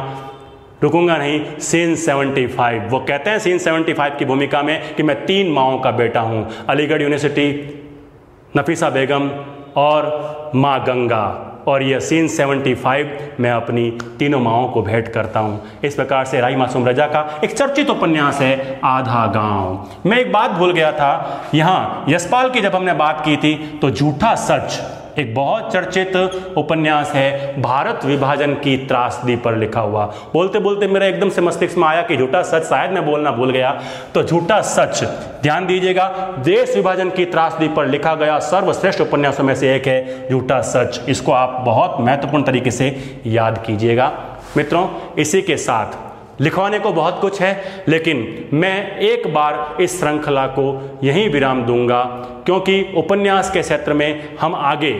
रुकूंगा नहीं। सीन 75, वो कहते हैं सीन 75 की भूमिका में कि मैं 3 माओं का बेटा हूं, अलीगढ़ यूनिवर्सिटी, नफीसा बेगम और माँ गंगा, और यह सीन 75 मैं अपनी तीनों माओं को भेंट करता हूं। इस प्रकार से राही मासूम रजा का एक चर्चित उपन्यास है आधा गांव। मैं एक बात भूल गया था, यहां यशपाल की जब हमने बात की थी तो झूठा सच एक बहुत चर्चित उपन्यास है, भारत विभाजन की त्रासदी पर लिखा हुआ। बोलते बोलते मेरा एकदम से मस्तिष्क में आया कि झूठा सच, शायद मैं बोलना भूल गया, तो झूठा सच, ध्यान दीजिएगा, देश विभाजन की त्रासदी पर लिखा गया सर्वश्रेष्ठ उपन्यासों में से एक है झूठा सच। इसको आप बहुत महत्वपूर्ण तरीके से याद कीजिएगा। मित्रों, इसी के साथ लिखवाने को बहुत कुछ है, लेकिन मैं एक बार इस श्रृंखला को यहीं विराम दूंगा, क्योंकि उपन्यास के क्षेत्र में हम आगे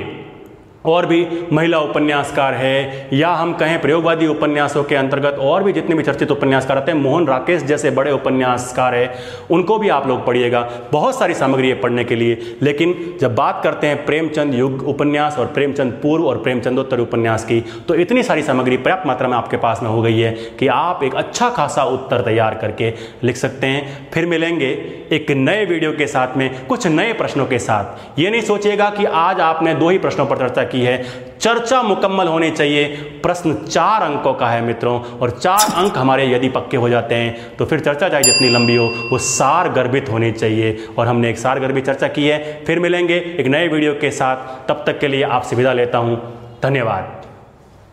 और भी महिला उपन्यासकार है, या हम कहें प्रयोगवादी उपन्यासों के अंतर्गत और भी जितने भी चर्चित उपन्यासकार आते हैं, मोहन राकेश जैसे बड़े उपन्यासकार हैं, उनको भी आप लोग पढ़िएगा। बहुत सारी सामग्री है पढ़ने के लिए। लेकिन जब बात करते हैं प्रेमचंद युग उपन्यास और प्रेमचंद पूर्व और प्रेमचंदोत्तर उपन्यास की, तो इतनी सारी सामग्री पर्याप्त मात्रा में आपके पास में हो गई है कि आप एक अच्छा खासा उत्तर तैयार करके लिख सकते हैं। फिर मिलेंगे एक नए वीडियो के साथ में, कुछ नए प्रश्नों के साथ। ये नहीं सोचिएगा कि आज आपने 2 ही प्रश्नों पर चर्चा की है, चर्चा मुकम्मल होनी चाहिए। प्रश्न 4 अंकों का है मित्रों, और 4 अंक हमारे यदि पक्के हो जाते हैं तो फिर चर्चा चाहे जितनी लंबी हो वो सार गर्भित होनी चाहिए, और हमने एक सार गर्भित चर्चा की है। फिर मिलेंगे एक नए वीडियो के साथ, तब तक के लिए आपसे विदा लेता हूं। धन्यवाद।